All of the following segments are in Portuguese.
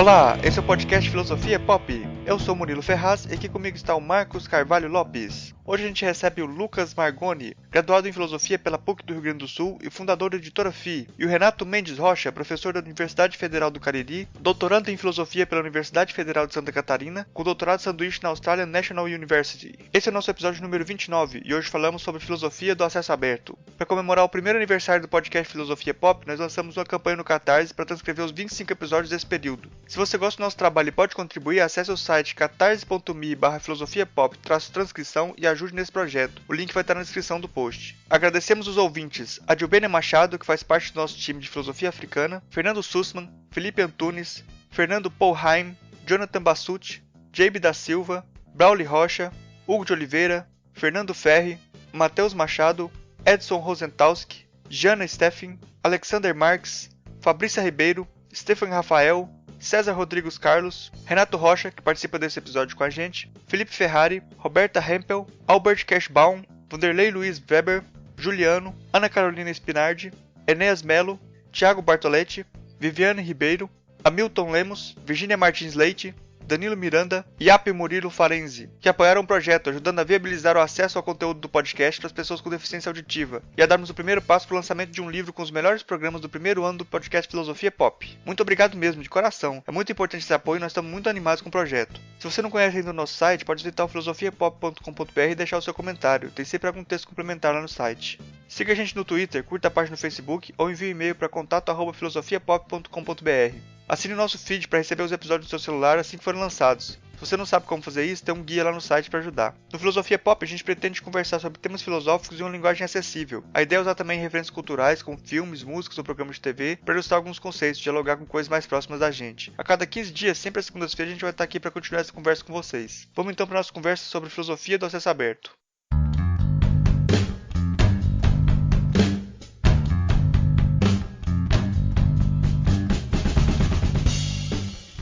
Olá, esse é o podcast Filosofia Pop. Eu sou Murilo Ferraz e aqui comigo está o Marcos Carvalho Lopes. Hoje a gente recebe o Lucas Margoni, graduado em Filosofia pela PUC do Rio Grande do Sul e fundador da editora FI, e o Renato Mendes Rocha, professor da Universidade Federal do Cariri, doutorando em Filosofia pela Universidade Federal de Santa Catarina, com doutorado sanduíche na Australian National University. Esse é o nosso episódio número 29 e hoje falamos sobre filosofia do acesso aberto. Para comemorar o primeiro aniversário do podcast Filosofia Pop, nós lançamos uma campanha no Catarse para transcrever os 25 episódios desse período. Se você gosta do nosso trabalho e pode contribuir, acesse o site catarse.me/filosofiapop-transcrição e ajude nesse projeto. O link vai estar na descrição do post. Agradecemos os ouvintes: Adilbene Machado, que faz parte do nosso time de filosofia africana, Fernando Sussman, Felipe Antunes, Fernando Polheim, Jonathan Bassucci, Jabe da Silva, Brauli Rocha, Hugo de Oliveira, Fernando Ferri, Matheus Machado, Edson Rosentalski, Jana Steffen, Alexander Marques, Fabrícia Ribeiro, Stefan Rafael, César Rodrigues Carlos, Renato Rocha, que participa desse episódio com a gente, Felipe Ferrari, Roberta Hempel, Albert Cashbaum, Vanderlei Luiz Weber, Juliano, Ana Carolina Spinardi, Enéas Melo, Thiago Bartoletti, Viviane Ribeiro, Hamilton Lemos, Virginia Martins Leite, Danilo Miranda e Ape Murilo Farenzi, que apoiaram o projeto, ajudando a viabilizar o acesso ao conteúdo do podcast para as pessoas com deficiência auditiva e a darmos o primeiro passo para o lançamento de um livro com os melhores programas do primeiro ano do podcast Filosofia Pop. Muito obrigado mesmo, de coração. É muito importante esse apoio e nós estamos muito animados com o projeto. Se você não conhece ainda o nosso site, pode visitar o filosofiapop.com.br e deixar o seu comentário. Tem sempre algum texto complementar lá no site. Siga a gente no Twitter, curta a página no Facebook ou envie um e-mail para contato@filosofiapop.com.br. Assine o nosso feed para receber os episódios do seu celular assim que forem lançados. Se você não sabe como fazer isso, tem um guia lá no site para ajudar. No Filosofia Pop, a gente pretende conversar sobre temas filosóficos em uma linguagem acessível. A ideia é usar também referências culturais, como filmes, músicas ou programas de TV, para ilustrar alguns conceitos e dialogar com coisas mais próximas da gente. A cada 15 dias, sempre às segundas-feiras, a gente vai estar aqui para continuar essa conversa com vocês. Vamos então para a nossa conversa sobre filosofia do acesso aberto.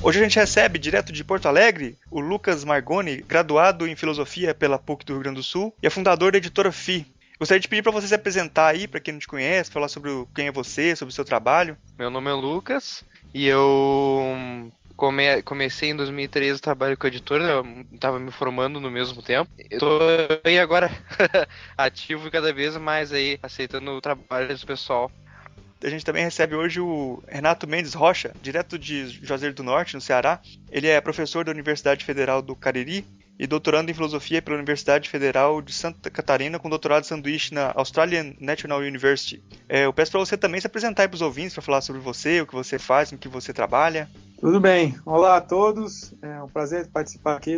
Hoje a gente recebe, direto de Porto Alegre, o Lucas Margoni, graduado em Filosofia pela PUC do Rio Grande do Sul e é fundador da editora FI. Gostaria de pedir para você se apresentar aí, para quem não te conhece, falar sobre quem é você, sobre o seu trabalho. Meu nome é Lucas e eu comecei em 2013 o trabalho com a editora, eu estava me formando no mesmo tempo. Eu tô aí agora ativo cada vez mais aí, aceitando o trabalho do pessoal. A gente também recebe hoje o Renato Mendes Rocha, direto de Juazeiro do Norte, no Ceará. Ele é professor da Universidade Federal do Cariri e doutorando em Filosofia pela Universidade Federal de Santa Catarina, com doutorado sanduíche na Australian National University. Eu peço para você também se apresentar aí para os ouvintes, para falar sobre você, o que você faz, com o que você trabalha. Tudo bem. Olá a todos. É um prazer participar aqui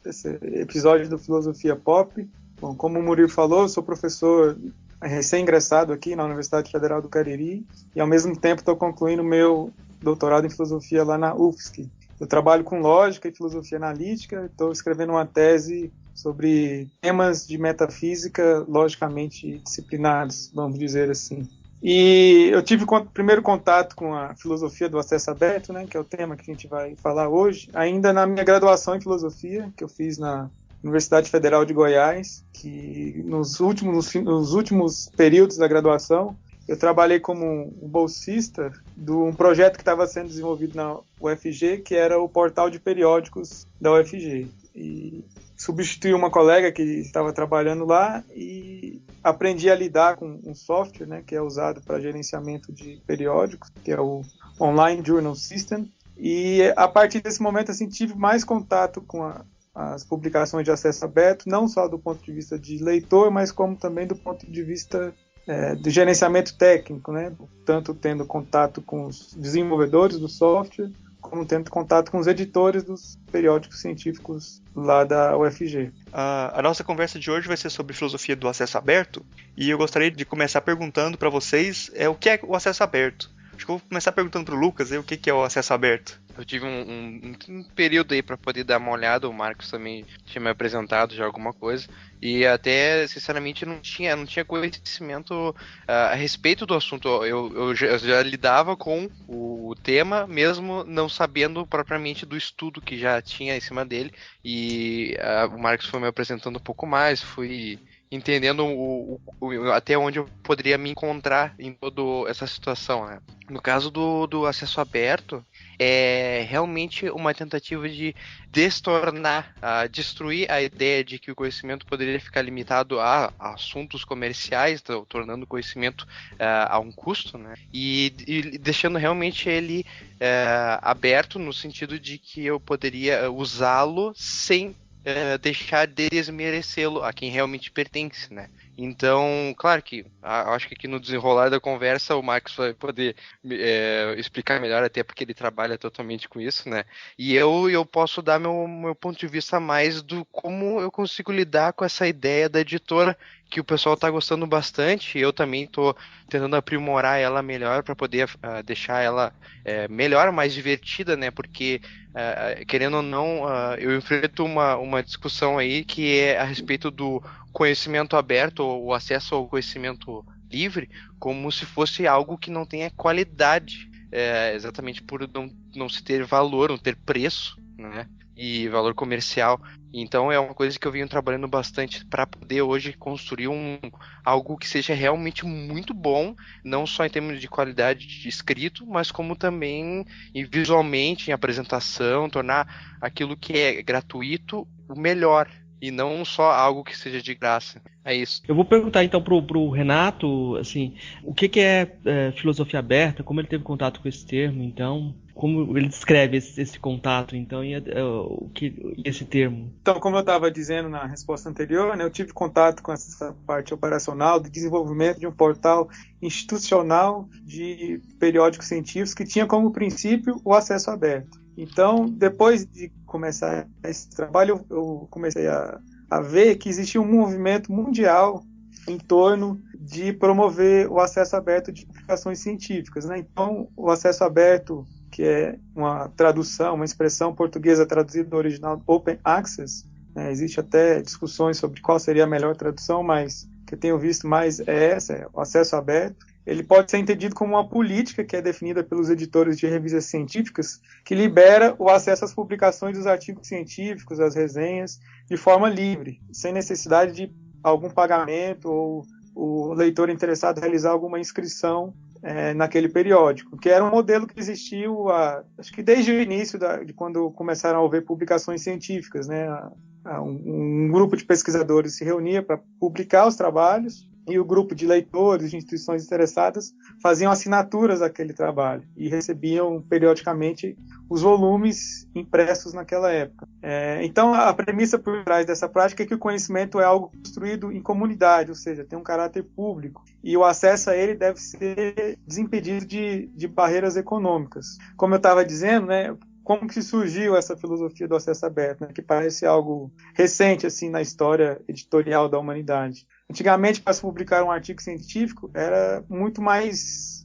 desse episódio do Filosofia Pop. Bom, como o Murilo falou, eu sou professor recém-ingressado aqui na Universidade Federal do Cariri e ao mesmo tempo estou concluindo meu doutorado em filosofia lá na UFSC. Eu trabalho com lógica e filosofia analítica, estou escrevendo uma tese sobre temas de metafísica logicamente disciplinados, vamos dizer assim. E eu tive primeiro contato com a filosofia do acesso aberto, né, que é o tema que a gente vai falar hoje, ainda na minha graduação em filosofia, que eu fiz na Universidade Federal de Goiás, que nos últimos períodos da graduação eu trabalhei como um bolsista de um projeto que estava sendo desenvolvido na UFG, que era o portal de periódicos da UFG. E substituí uma colega que estava trabalhando lá e aprendi a lidar com um software, né, que é usado para gerenciamento de periódicos, que é o Online Journal System. E a partir desse momento assim, tive mais contato com as publicações de acesso aberto, não só do ponto de vista de leitor, mas como também do ponto de vista de gerenciamento técnico, né? Tanto tendo contato com os desenvolvedores do software, como tendo contato com os editores dos periódicos científicos lá da UFG. A nossa conversa de hoje vai ser sobre filosofia do acesso aberto, e eu gostaria de começar perguntando para vocês o que é o acesso aberto. Acho que eu vou começar perguntando para o Lucas o que é o acesso aberto. Eu tive um período aí para poder dar uma olhada, o Marcos também tinha me apresentado já alguma coisa, e até, sinceramente, não tinha conhecimento a respeito do assunto. Eu já lidava com o tema, mesmo não sabendo propriamente do estudo que já tinha em cima dele, e o Marcos foi me apresentando um pouco mais, fui entendendo até onde eu poderia me encontrar em toda essa situação, né? No caso do acesso aberto, é realmente uma tentativa de destornar, destruir a ideia de que o conhecimento poderia ficar limitado a assuntos comerciais, tornando o conhecimento a um custo, né? E deixando realmente ele aberto no sentido de que eu poderia usá-lo sem deixar de desmerecê-lo a quem realmente pertence, né? Então, claro que acho que aqui no desenrolar da conversa o Marcos vai poder explicar melhor, até porque ele trabalha totalmente com isso, né? E eu posso dar meu ponto de vista mais do como eu consigo lidar com essa ideia da editora, que o pessoal tá gostando bastante, e eu também tô tentando aprimorar ela melhor para poder deixar ela melhor, mais divertida, né? Porque querendo ou não, eu enfrento uma discussão aí que é a respeito do conhecimento aberto, ou o acesso ao conhecimento livre, como se fosse algo que não tenha qualidade, exatamente por não se ter valor, não ter preço, né? E valor comercial. Então é uma coisa que eu venho trabalhando bastante para poder hoje construir algo que seja realmente muito bom, não só em termos de qualidade de escrito, mas como também visualmente, em apresentação, tornar aquilo que é gratuito o melhor, e não só algo que seja de graça. É isso. Eu vou perguntar então pro Renato, assim, o que é filosofia aberta, como ele teve contato com esse termo, então, como ele descreve esse contato, então, e esse termo. Então, como eu estava dizendo na resposta anterior, né, eu tive contato com essa parte operacional de desenvolvimento de um portal institucional de periódicos científicos que tinha como princípio o acesso aberto. Então, depois de começar esse trabalho, eu comecei a ver que existia um movimento mundial em torno de promover o acesso aberto de publicações científicas, né? Então, o acesso aberto, que é uma tradução, uma expressão portuguesa traduzida do original Open Access, né? Existe até discussões sobre qual seria a melhor tradução, mas o que eu tenho visto mais é essa, o acesso aberto. Ele pode ser entendido como uma política que é definida pelos editores de revistas científicas, que libera o acesso às publicações dos artigos científicos, às resenhas, de forma livre, sem necessidade de algum pagamento ou o leitor interessado realizar alguma inscrição naquele periódico, que era um modelo que existiu, acho que desde o início de quando começaram a haver publicações científicas, né? Um grupo de pesquisadores se reunia para publicar os trabalhos, e o grupo de leitores, de instituições interessadas, faziam assinaturas daquele trabalho e recebiam periodicamente os volumes impressos naquela época. Então, a premissa por trás dessa prática é que o conhecimento é algo construído em comunidade, ou seja, tem um caráter público, e o acesso a ele deve ser desimpedido de barreiras econômicas. Como eu estava dizendo, né, como que surgiu essa filosofia do acesso aberto, né, que parece algo recente assim na história editorial da humanidade. Antigamente, para se publicar um artigo científico, era muito mais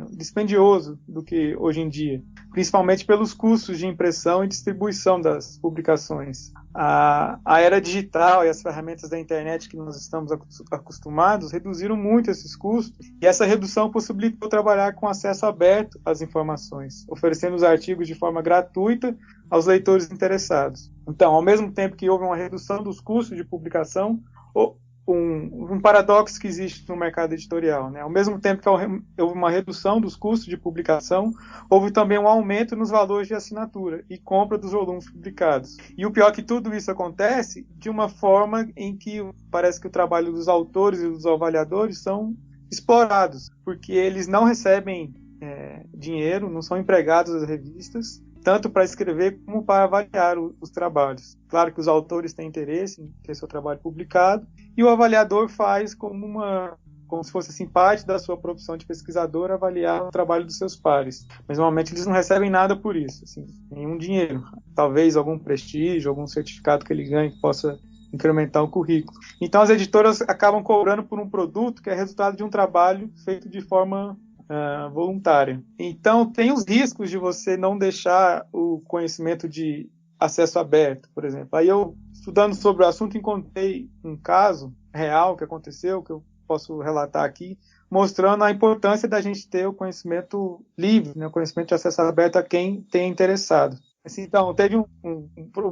dispendioso do que hoje em dia, principalmente pelos custos de impressão e distribuição das publicações. A era digital e as ferramentas da internet que nós estamos acostumados reduziram muito esses custos, e essa redução possibilitou trabalhar com acesso aberto às informações, oferecendo os artigos de forma gratuita aos leitores interessados. Então, ao mesmo tempo que houve uma redução dos custos de publicação, um paradoxo que existe no mercado editorial, né? Ao mesmo tempo que houve uma redução dos custos de publicação, houve também um aumento nos valores de assinatura e compra dos volumes publicados. E o pior é que tudo isso acontece de uma forma em que parece que o trabalho dos autores e dos avaliadores são explorados, porque eles não recebem dinheiro, não são empregados das revistas, tanto para escrever como para avaliar os trabalhos. Claro que os autores têm interesse em ter seu trabalho publicado, e o avaliador faz como se fosse assim, parte da sua profissão de pesquisador, avaliar o trabalho dos seus pares. Mas normalmente eles não recebem nada por isso, assim, nenhum dinheiro. Talvez algum prestígio, algum certificado que ele ganhe que possa incrementar o currículo. Então as editoras acabam cobrando por um produto que é resultado de um trabalho feito de forma voluntária. Então, tem os riscos de você não deixar o conhecimento de acesso aberto, por exemplo. Aí eu, estudando sobre o assunto, encontrei um caso real que aconteceu, que eu posso relatar aqui, mostrando a importância da gente ter o conhecimento livre, né, o conhecimento de acesso aberto a quem tem interessado. Assim, então, teve um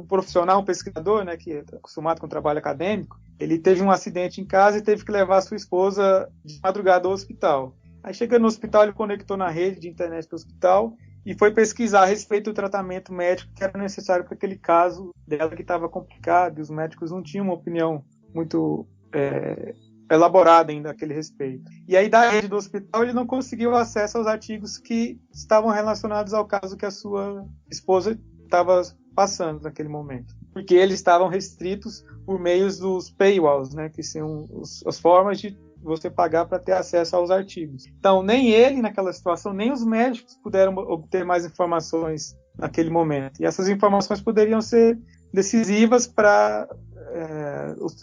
profissional, um pesquisador, né, que é acostumado com o trabalho acadêmico, ele teve um acidente em casa e teve que levar sua esposa de madrugada ao hospital. Aí, chegando no hospital, ele conectou na rede de internet do hospital e foi pesquisar a respeito do tratamento médico que era necessário para aquele caso dela que estava complicado, e os médicos não tinham uma opinião muito elaborada ainda àquele respeito. E aí, da rede do hospital, ele não conseguiu acesso aos artigos que estavam relacionados ao caso que a sua esposa estava passando naquele momento, porque eles estavam restritos por meios dos paywalls, né, que são as formas de você pagar para ter acesso aos artigos. Então, nem ele, naquela situação, nem os médicos puderam obter mais informações naquele momento. E essas informações poderiam ser decisivas para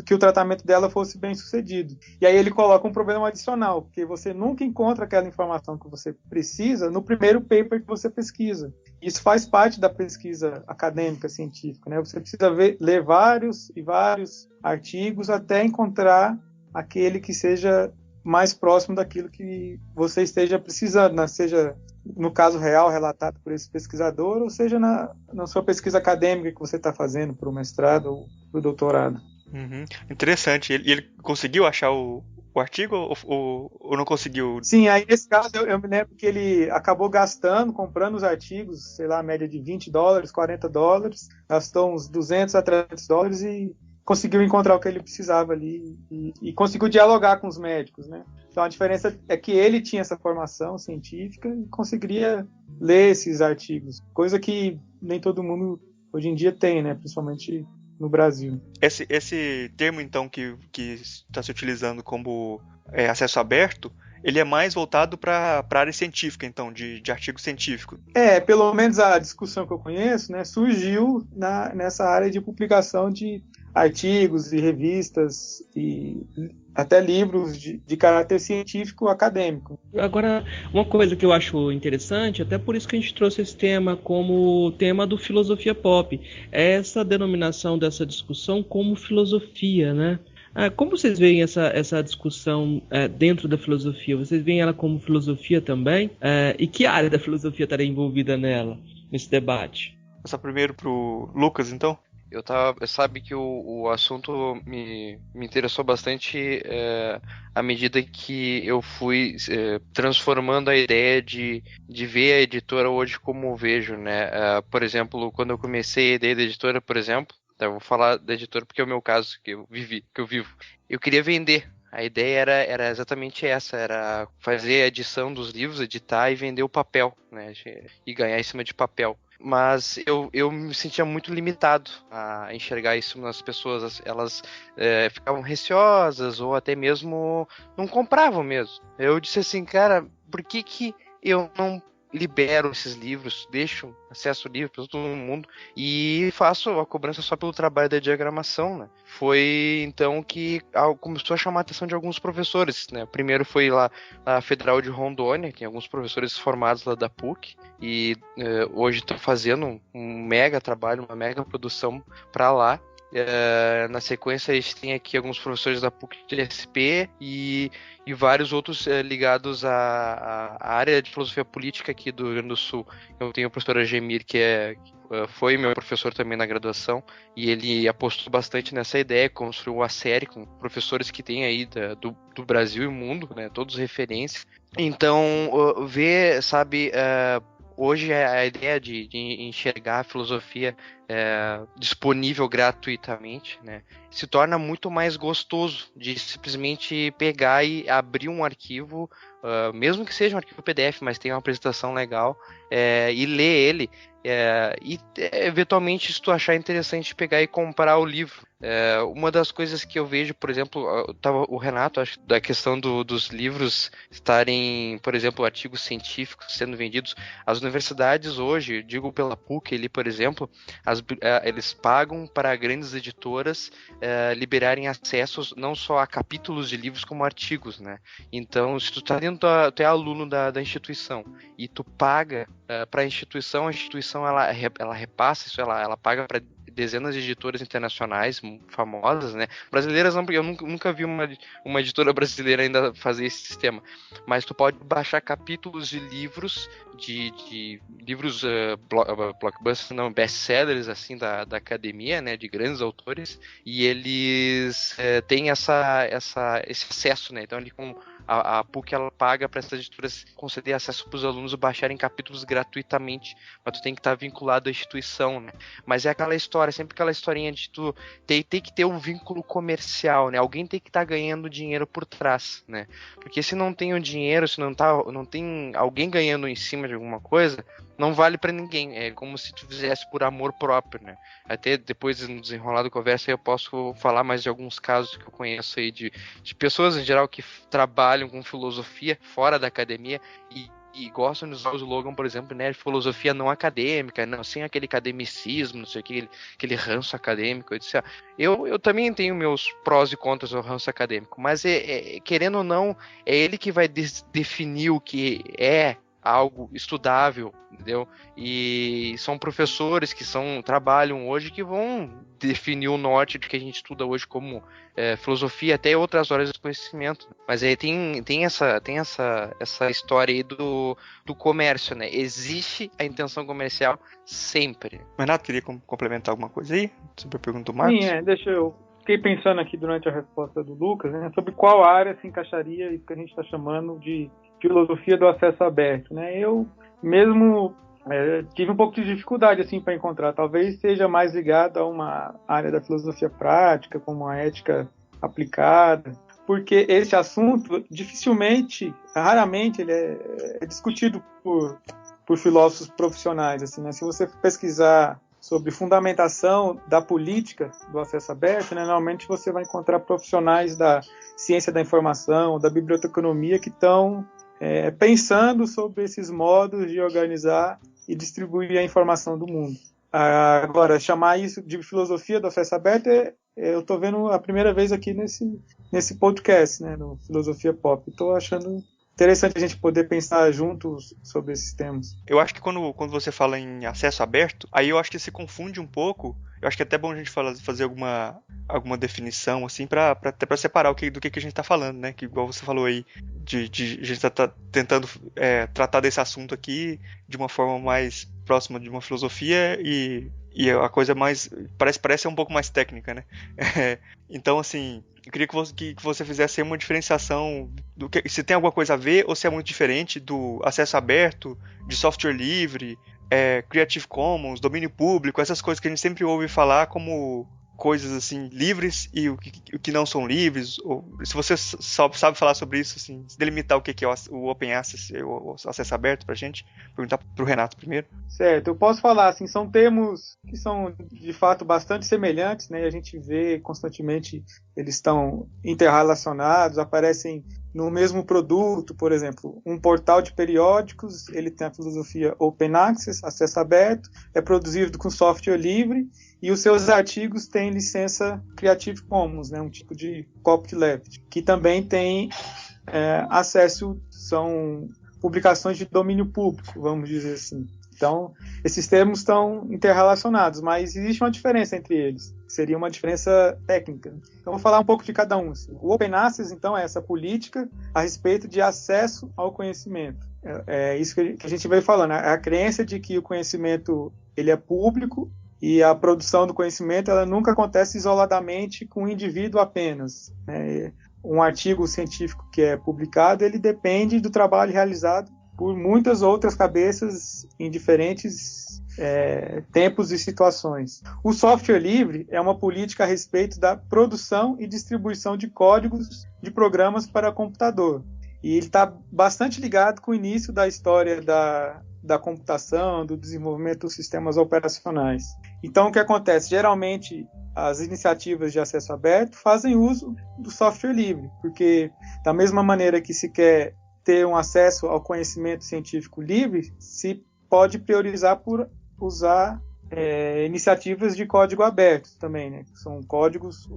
que o tratamento dela fosse bem sucedido. E aí ele coloca um problema adicional, porque você nunca encontra aquela informação que você precisa no primeiro paper que você pesquisa. Isso faz parte da pesquisa acadêmica, científica, né? Você precisa ler vários e vários artigos até encontrar aquele que seja mais próximo daquilo que você esteja precisando, né? Seja no caso real relatado por esse pesquisador, ou seja na sua pesquisa acadêmica que você está fazendo para o mestrado ou para o doutorado. Uhum. Interessante. Ele conseguiu achar o artigo ou não conseguiu? Sim, aí nesse caso eu me lembro que ele acabou comprando os artigos, sei lá, a média de $20, $40, gastou uns $200 a $300 e conseguiu encontrar o que ele precisava ali e conseguiu dialogar com os médicos, né? Então a diferença é que ele tinha essa formação científica e conseguiria ler esses artigos, coisa que nem todo mundo hoje em dia tem, né? Principalmente no Brasil. Esse termo, então, que está se utilizando como acesso aberto, ele é mais voltado para a área científica, então, de artigo científico. Pelo menos a discussão que eu conheço, né, surgiu nessa área de publicação de artigos e revistas e até livros de caráter científico acadêmico. Agora, uma coisa que eu acho interessante, até por isso que a gente trouxe esse tema como tema do Filosofia Pop, é essa denominação dessa discussão como filosofia, né? Como vocês veem essa discussão dentro da filosofia? Vocês veem ela como filosofia também? E que área da filosofia estaria envolvida nesse debate? Vou passar primeiro para o Lucas, então. Sabe que o assunto me interessou bastante à medida que eu fui transformando a ideia de ver a editora hoje como eu vejo, né? Por exemplo, quando eu comecei a ideia da editora, por exemplo, eu vou falar da editora porque é o meu caso que eu vivo. Eu queria vender. A ideia era exatamente essa, era fazer a edição dos livros, editar e vender o papel, né? E ganhar em cima de papel. Mas eu me sentia muito limitado a enxergar isso nas pessoas. Elas ficavam receosas ou até mesmo não compravam mesmo. Eu disse assim, cara, por que eu não libero esses livros, deixo acesso livre para todo mundo e faço a cobrança só pelo trabalho da diagramação, né? Foi então que começou a chamar a atenção de alguns professores, né? Primeiro foi lá na Federal de Rondônia, tem alguns professores formados lá da PUC e hoje estão fazendo um mega trabalho, uma mega produção para lá. Na sequência a gente tem aqui alguns professores da PUC de SP e vários outros ligados à área de filosofia política aqui do Rio Grande do Sul. Eu tenho o professor Agemir, que foi meu professor também na graduação, e ele apostou bastante nessa ideia, construiu uma série com professores que tem aí do Brasil e mundo, né, todos referências. Então, hoje a ideia de enxergar a filosofia disponível gratuitamente, né, se torna muito mais gostoso de simplesmente pegar e abrir um arquivo, mesmo que seja um arquivo PDF, mas tem uma apresentação legal, e ler ele. E eventualmente, se tu achar interessante, pegar e comprar o livro. Uma das coisas que eu vejo, por exemplo, o Renato, acho, da questão dos livros estarem, por exemplo, artigos científicos sendo vendidos. As universidades hoje, digo pela PUC ali, por exemplo, eles pagam para grandes editoras liberarem acessos não só a capítulos de livros como artigos, né? Então, se tu tu é aluno da instituição e tu paga para a instituição ela repassa isso, ela paga para dezenas de editoras internacionais famosas, né? Brasileiras não, porque eu nunca vi uma editora brasileira ainda fazer esse sistema. Mas tu pode baixar capítulos de livros, de livros blockbusters, não, best-sellers, assim, da academia, né? De grandes autores, e eles têm esse acesso, né? Então, a PUC ela paga para essas editoras conceder acesso para os alunos baixarem capítulos gratuitamente, mas tu tem que estar vinculado à instituição, né? Mas é aquela história, sempre aquela historinha de tu tem que ter um vínculo comercial, né? Alguém tem que estar ganhando dinheiro por trás, né? Porque se não tem o dinheiro, se não tem alguém ganhando em cima de alguma coisa, não vale para ninguém. É como se tu fizesse por amor próprio, né? Até depois, no desenrolar da conversa, eu posso falar mais de alguns casos que eu conheço aí de pessoas em geral que trabalham com filosofia fora da academia e gostam de usar o slogan, por exemplo, né, de filosofia não acadêmica, não, sem aquele academicismo, não sei o que, aquele ranço acadêmico. Eu disse, eu também tenho meus prós e contras ao ranço acadêmico, mas querendo ou não, é ele que vai definir o que é algo estudável, entendeu? E são professores que trabalham hoje que vão definir o norte de que a gente estuda hoje como filosofia, até outras áreas do conhecimento. Mas aí tem essa história aí do comércio, né? Existe a intenção comercial sempre. Renato, queria complementar alguma coisa aí sobre a pergunta do Marcos? Sim, fiquei pensando aqui durante a resposta do Lucas, né, sobre qual área se encaixaria isso que a gente está chamando de filosofia do acesso aberto, né? Eu mesmo tive um pouco de dificuldade assim para encontrar. Talvez seja mais ligado a uma área da filosofia prática, como a ética aplicada, porque esse assunto raramente ele é discutido por filósofos profissionais, assim, né? Se você pesquisar sobre fundamentação da política do acesso aberto, né, normalmente você vai encontrar profissionais da ciência da informação, da biblioteconomia que estão pensando sobre esses modos de organizar e distribuir a informação do mundo. Agora, chamar isso de filosofia do acesso aberto, eu estou vendo a primeira vez aqui nesse podcast, né, no Filosofia Pop. Estou achando interessante a gente poder pensar juntos sobre esses temas. Eu acho que quando você fala em acesso aberto, aí eu acho que se confunde um pouco. Eu acho que é até bom a gente fazer alguma definição, assim, até pra separar do que a gente tá falando, né? Que igual você falou aí, a gente tá tentando tratar desse assunto aqui de uma forma mais próxima de uma filosofia e a coisa mais parece um pouco mais técnica, né? Então, assim, eu queria que você fizesse uma diferenciação do que se tem alguma coisa a ver ou se é muito diferente do acesso aberto, de software livre, Creative Commons, domínio público, essas coisas que a gente sempre ouve falar como coisas assim livres e o que não são livres. Ou, se você sabe falar sobre isso, assim, delimitar o que é o Open Access, o acesso aberto pra gente, perguntar pro Renato primeiro. Certo, eu posso falar, assim, são termos que são de fato bastante semelhantes, né? A gente vê constantemente eles estão interrelacionados, aparecem no mesmo produto. Por exemplo, um portal de periódicos, ele tem a filosofia Open Access, acesso aberto, é produzido com software livre e os seus artigos têm licença Creative Commons, né, um tipo de copyleft, que também tem acesso, são publicações de domínio público, vamos dizer assim. Então, esses termos estão interrelacionados, mas existe uma diferença entre eles. Seria uma diferença técnica. Então, vou falar um pouco de cada um. O Open Access, então, é essa política a respeito de acesso ao conhecimento. É isso que a gente veio falando. A crença de que o conhecimento ele é público e a produção do conhecimento ela nunca acontece isoladamente com um indivíduo apenas, né? Um artigo científico que é publicado, ele depende do trabalho realizado por muitas outras cabeças em diferentes tempos e situações. O software livre é uma política a respeito da produção e distribuição de códigos de programas para computador. E ele está bastante ligado com o início da história da computação, do desenvolvimento dos sistemas operacionais. Então, o que acontece? Geralmente, as iniciativas de acesso aberto fazem uso do software livre, porque da mesma maneira que se quer ter um acesso ao conhecimento científico livre, se pode priorizar por usar iniciativas de código aberto também, né? São códigos,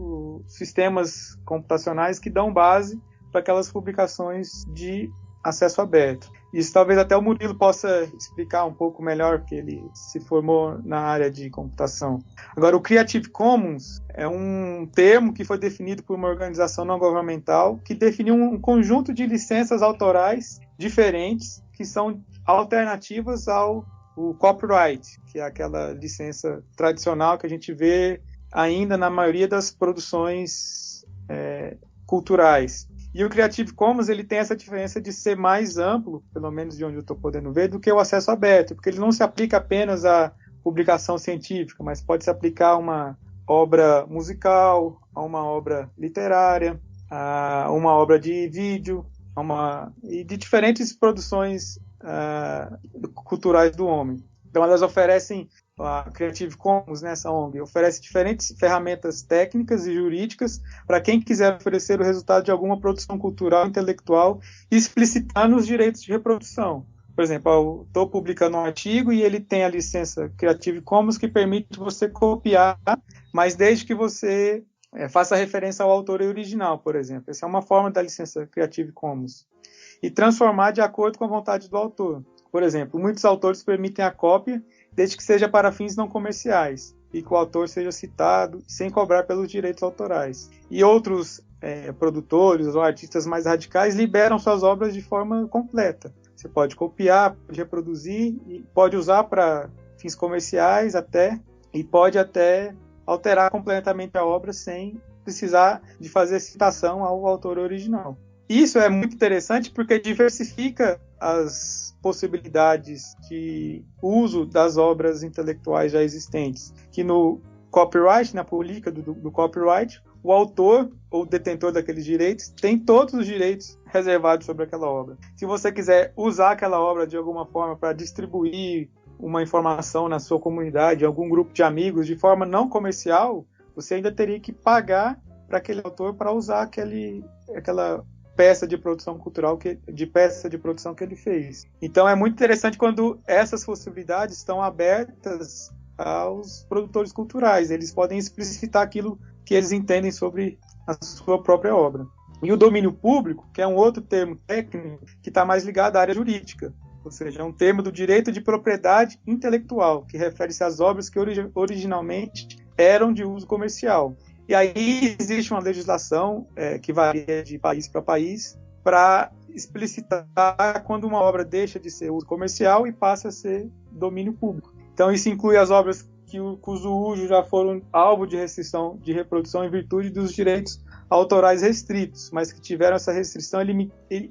sistemas computacionais que dão base para aquelas publicações de acesso aberto. Isso talvez até o Murilo possa explicar um pouco melhor, porque ele se formou na área de computação. Agora, o Creative Commons é um termo que foi definido por uma organização não governamental que definiu um conjunto de licenças autorais diferentes que são alternativas ao copyright, que é aquela licença tradicional que a gente vê ainda na maioria das produções culturais. E o Creative Commons ele tem essa diferença de ser mais amplo, pelo menos de onde eu estou podendo ver, do que o acesso aberto, porque ele não se aplica apenas à publicação científica, mas pode se aplicar a uma obra musical, a uma obra literária, a uma obra de vídeo, e de diferentes produções culturais do homem. Então elas oferecem, a Creative Commons, né, essa ONG, oferece diferentes ferramentas técnicas e jurídicas para quem quiser oferecer o resultado de alguma produção cultural, intelectual, explicitando os direitos de reprodução. Por exemplo, eu estou publicando um artigo e ele tem a licença Creative Commons que permite você copiar, mas desde que você faça referência ao autor original, por exemplo. Essa é uma forma da licença Creative Commons. E transformar de acordo com a vontade do autor. Por exemplo, muitos autores permitem a cópia desde que seja para fins não comerciais e que o autor seja citado sem cobrar pelos direitos autorais. E outros produtores ou artistas mais radicais liberam suas obras de forma completa. Você pode copiar, pode reproduzir, e pode usar para fins comerciais e pode até alterar completamente a obra sem precisar de fazer citação ao autor original. Isso é muito interessante porque diversifica as possibilidades de uso das obras intelectuais já existentes. Que no copyright, na política do copyright, o autor ou detentor daqueles direitos tem todos os direitos reservados sobre aquela obra. Se você quiser usar aquela obra de alguma forma para distribuir uma informação na sua comunidade, em algum grupo de amigos, de forma não comercial, você ainda teria que pagar para aquele autor para usar aquela peça de produção cultural, peça de produção que ele fez. Então é muito interessante quando essas possibilidades estão abertas aos produtores culturais. Eles podem explicitar aquilo que eles entendem sobre a sua própria obra. E o domínio público, que é um outro termo técnico que está mais ligado à área jurídica, ou seja, é um termo do direito de propriedade intelectual, que refere-se às obras que originalmente eram de uso comercial. E aí existe uma legislação que varia de país para país para explicitar quando uma obra deixa de ser uso comercial e passa a ser domínio público. Então isso inclui as obras cujo uso já foram alvo de restrição de reprodução em virtude dos direitos autorais restritos, mas que tiveram essa restrição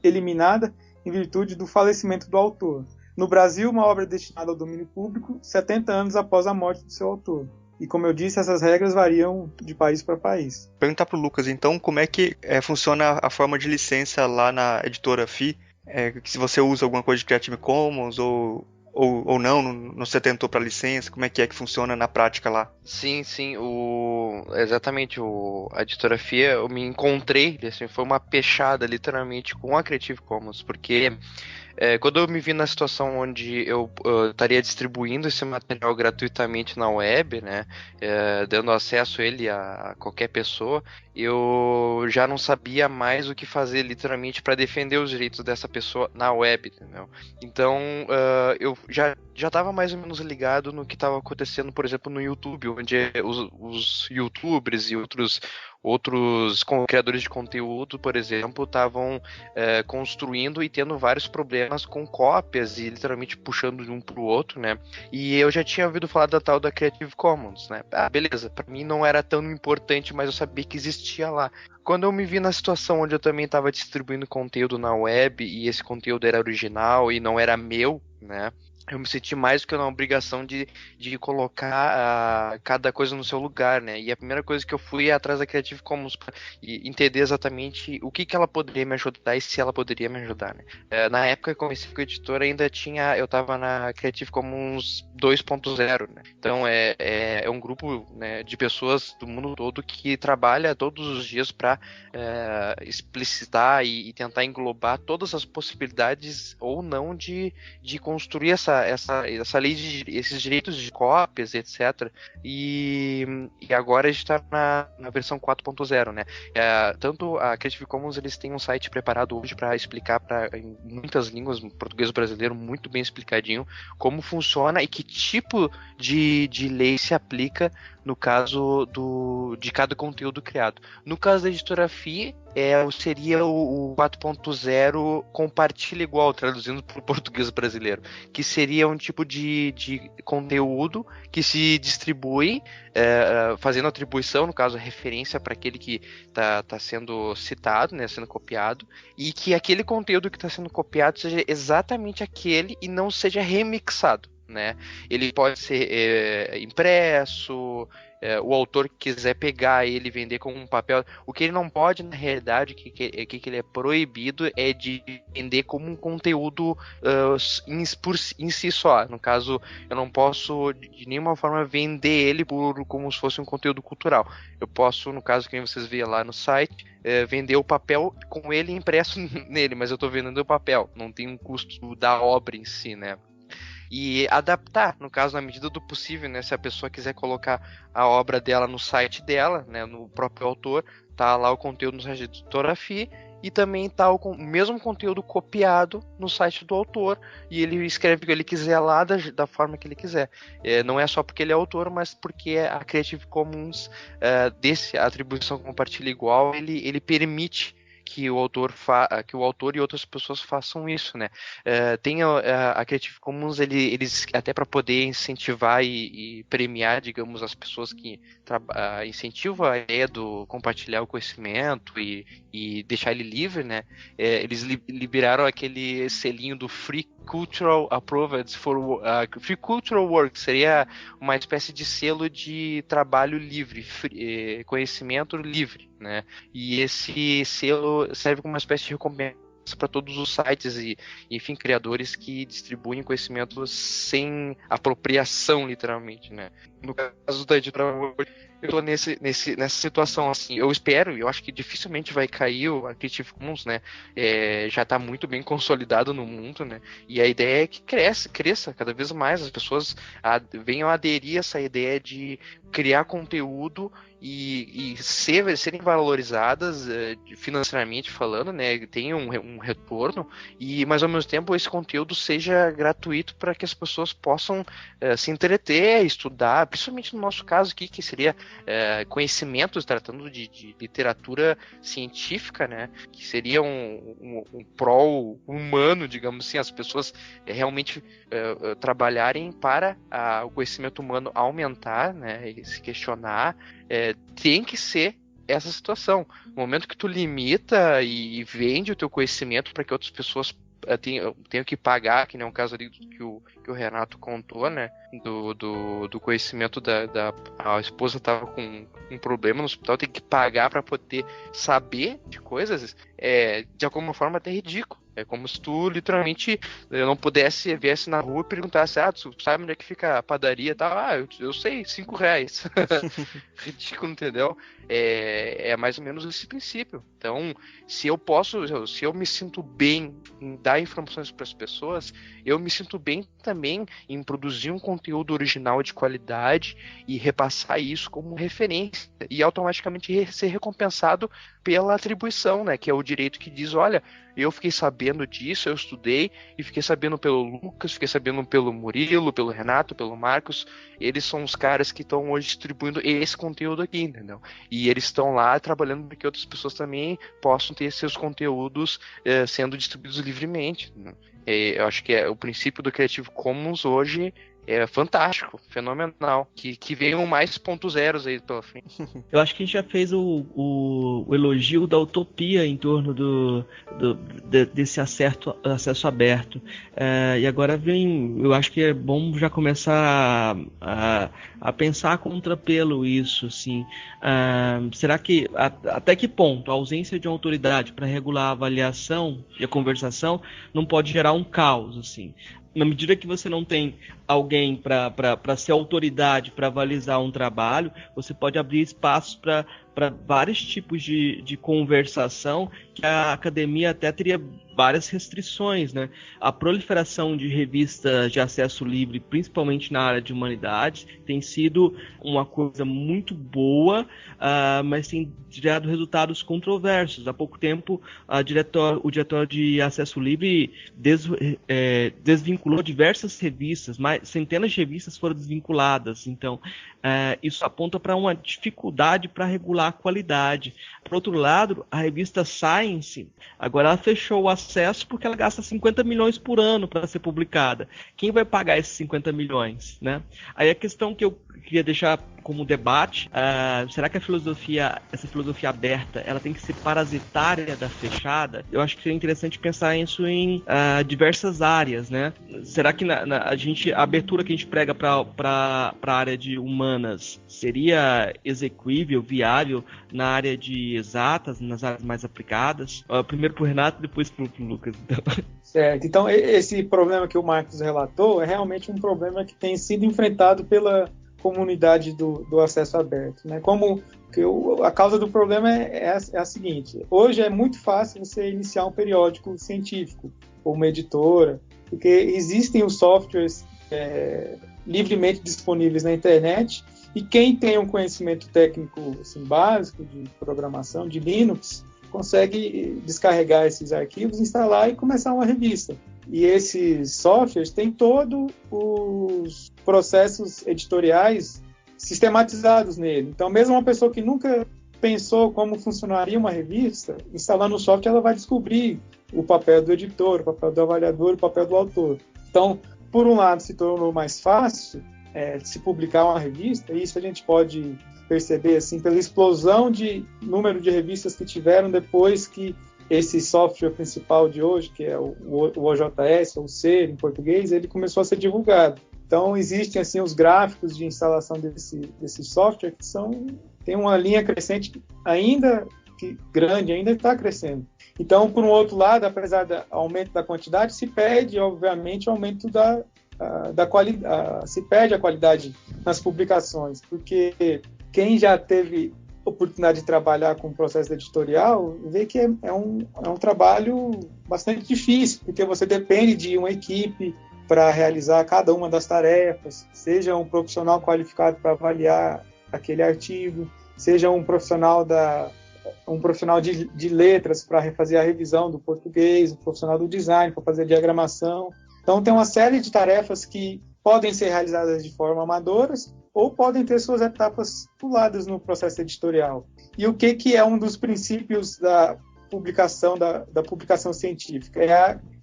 eliminada em virtude do falecimento do autor. No Brasil, uma obra destinada ao domínio público 70 anos após a morte do seu autor. E como eu disse, essas regras variam de país para país. Perguntar para o Lucas, então, como é que funciona a forma de licença lá na editora FI? Se você usa alguma coisa de Creative Commons ou não se atentou para a licença, como é que funciona na prática lá? Sim, exatamente, a editora FI, eu me encontrei, assim, foi uma pechada literalmente com a Creative Commons, porque quando eu me vi na situação onde eu estaria distribuindo esse material gratuitamente na web, né, dando acesso a ele a qualquer pessoa, eu já não sabia mais o que fazer literalmente para defender os direitos dessa pessoa na web, entendeu? Então eu já estava mais ou menos ligado no que estava acontecendo, por exemplo, no YouTube, onde os YouTubers e outros criadores de conteúdo, por exemplo, estavam construindo e tendo vários problemas com cópias e literalmente puxando de um para o outro, né? E eu já tinha ouvido falar da tal da Creative Commons, né? Beleza, para mim não era tão importante, mas eu sabia que existia lá. Quando eu me vi na situação onde eu também estava distribuindo conteúdo na web e esse conteúdo era original e não era meu, né? Eu me senti mais do que na obrigação de colocar cada coisa no seu lugar, né? E a primeira coisa que eu fui é atrás da Creative Commons para entender exatamente o que ela poderia me ajudar e se ela poderia me ajudar, né? Na época que eu comecei com a editora, eu estava na Creative Commons 2.0, né? Então é um grupo, né, de pessoas do mundo todo que trabalha todos os dias para explicitar e tentar englobar todas as possibilidades ou não de construir essa essa lei esses direitos de cópias, etc. E agora a gente está na versão 4.0, né? Tanto a Creative Commons, eles têm um site preparado hoje para explicar em muitas línguas, português brasileiro, muito bem explicadinho, como funciona e que tipo de lei se aplica no caso de cada conteúdo criado. No caso da editora FI, seria o 4.0 compartilha igual, traduzindo para o português brasileiro, que seria um tipo de conteúdo que se distribui, fazendo atribuição, no caso, referência para aquele que está sendo citado, né, sendo copiado, e que aquele conteúdo que está sendo copiado seja exatamente aquele e não seja remixado. Né? Ele pode ser impresso, o autor que quiser pegar ele e vender como um papel. O que ele não pode, na realidade, que ele é proibido é de vender como um conteúdo em si só. No caso, eu não posso de nenhuma forma vender ele como se fosse um conteúdo cultural. Eu posso, no caso que vocês veem lá no site, vender o papel com ele impresso nele, mas eu estou vendendo o papel, não tem um custo da obra em si, né? E adaptar, no caso, na medida do possível, né? Se a pessoa quiser colocar a obra dela no site dela, né? No próprio autor, tá lá o conteúdo no site da editora FI, e também tá o mesmo conteúdo copiado no site do autor, e ele escreve o que ele quiser lá da forma que ele quiser. Não é só porque ele é autor, mas porque a Creative Commons, a atribuição compartilha igual, ele permite que o autor e outras pessoas façam isso, né? Tem a Creative Commons, eles até para poder incentivar e premiar, digamos, as pessoas que incentivam a ideia do compartilhar o conhecimento e deixar ele livre, né? Eles liberaram aquele selinho do Free Cultural Approved for Free Cultural Work, seria uma espécie de selo de trabalho livre, conhecimento livre, né? E esse selo serve como uma espécie de recompensa para todos os sites e, enfim, criadores que distribuem conhecimento sem apropriação, literalmente, né? No caso da editora Word, eu tô nessa situação, assim, eu acho que dificilmente vai cair a Creative Commons, né? Já está muito bem consolidado no mundo, né? E a ideia é que cresça cada vez mais, as pessoas venham a aderir a essa ideia de criar conteúdo e serem valorizadas financeiramente falando, né? Tenham um retorno, mas ao mesmo tempo esse conteúdo seja gratuito para que as pessoas possam se entreter, estudar, principalmente no nosso caso aqui, que seria conhecimentos, tratando de literatura científica, né? Que seria um prol humano, digamos assim, as pessoas realmente trabalharem para o conhecimento humano aumentar, né? E se questionar, tem que ser essa situação. No momento que tu limita e vende o teu conhecimento para que outras pessoas tenham que pagar, que nem o caso ali que o Renato contou, né? Do conhecimento a esposa estava com um problema no hospital, tem que pagar para poder saber de coisas, de alguma forma até ridículo. É como se tu, literalmente, não viesse na rua e perguntasse, tu sabe onde é que fica a padaria e tal? Eu sei, R$5. Ridículo, entendeu? É mais ou menos esse princípio. Então, se eu me sinto bem em dar informações para as pessoas, eu me sinto bem também em produzir um conteúdo original de qualidade e repassar isso como referência e automaticamente ser recompensado pela atribuição, né? Que é o direito que diz, olha, eu fiquei sabendo disso, eu estudei e fiquei sabendo pelo Lucas, fiquei sabendo pelo Murilo, pelo Renato, pelo Marcos. Eles são os caras que estão hoje distribuindo esse conteúdo aqui, entendeu? E eles estão lá trabalhando para que outras pessoas também possam ter seus conteúdos sendo distribuídos livremente, né? Eu acho que o princípio do Creative Commons hoje é fantástico, fenomenal. Que venham mais pontos zeros aí pela frente. Eu acho que a gente já fez o elogio da utopia em torno desse acesso aberto. E agora eu acho que é bom já começar a pensar a contrapelo isso, assim. Será que, até que ponto a ausência de uma autoridade para regular a avaliação e a conversação não pode gerar um caos, assim? Na medida que você não tem alguém para ser autoridade para avalizar um trabalho, você pode abrir espaços para para vários tipos de conversação que a academia até teria várias restrições, né? A proliferação de revistas de acesso livre, principalmente na área de humanidades, tem sido uma coisa muito boa, mas tem gerado resultados controversos. Há pouco tempo, o Diretório de Acesso Livre desvinculou diversas revistas, centenas de revistas foram desvinculadas. Então, isso aponta para uma dificuldade para regular a qualidade. Por outro lado, a revista Science, agora ela fechou o acesso porque ela gasta 50 milhões por ano para ser publicada. Quem vai pagar esses 50 milhões? Né? Aí a questão que eu queria deixar como debate, será que essa filosofia aberta, ela tem que ser parasitária da fechada? Eu acho que seria interessante pensar isso em diversas áreas, né? Será que a abertura que a gente prega para a área de humanas seria execuível, viável na área de exatas, nas áreas mais aplicadas? Primeiro para o Renato, depois para o Lucas. Então. Certo. Então, esse problema que o Marcos relatou é realmente um problema que tem sido enfrentado pela comunidade do acesso aberto, né? A causa do problema é a seguinte: hoje é muito fácil você iniciar um periódico científico ou uma editora, porque existem os softwares livremente disponíveis na internet, e quem tem um conhecimento técnico assim, básico de programação, de Linux, consegue descarregar esses arquivos, instalar e começar uma revista. E esses softwares têm todos os processos editoriais sistematizados nele. Então, mesmo uma pessoa que nunca pensou como funcionaria uma revista, instalando o software, ela vai descobrir o papel do editor, o papel do avaliador, o papel do autor. Então, por um lado, se tornou mais fácil se publicar uma revista, e isso a gente pode perceber assim, pela explosão de número de revistas que tiveram depois que esse software principal de hoje, que é o OJS, ou C em português, ele começou a ser divulgado. Então, existem assim, os gráficos de instalação desse software que tem uma linha crescente ainda grande, ainda está crescendo. Então, por um outro lado, apesar do aumento da quantidade, se perde, obviamente, o aumento da qualidade, se perde a qualidade nas publicações, porque quem já teve oportunidade de trabalhar com o processo editorial vê que é um trabalho bastante difícil, porque você depende de uma equipe para realizar cada uma das tarefas, seja um profissional qualificado para avaliar aquele artigo, seja um profissional de letras para fazer a revisão do português, um profissional do design para fazer a diagramação. Então, tem uma série de tarefas que podem ser realizadas de forma amadoras ou podem ter suas etapas puladas no processo editorial. E o que é um dos princípios da publicação, da publicação científica?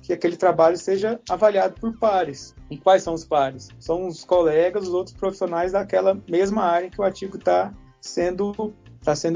Que aquele trabalho seja avaliado por pares. E quais são os pares? São os colegas, os outros profissionais daquela mesma área que o artigo está sendo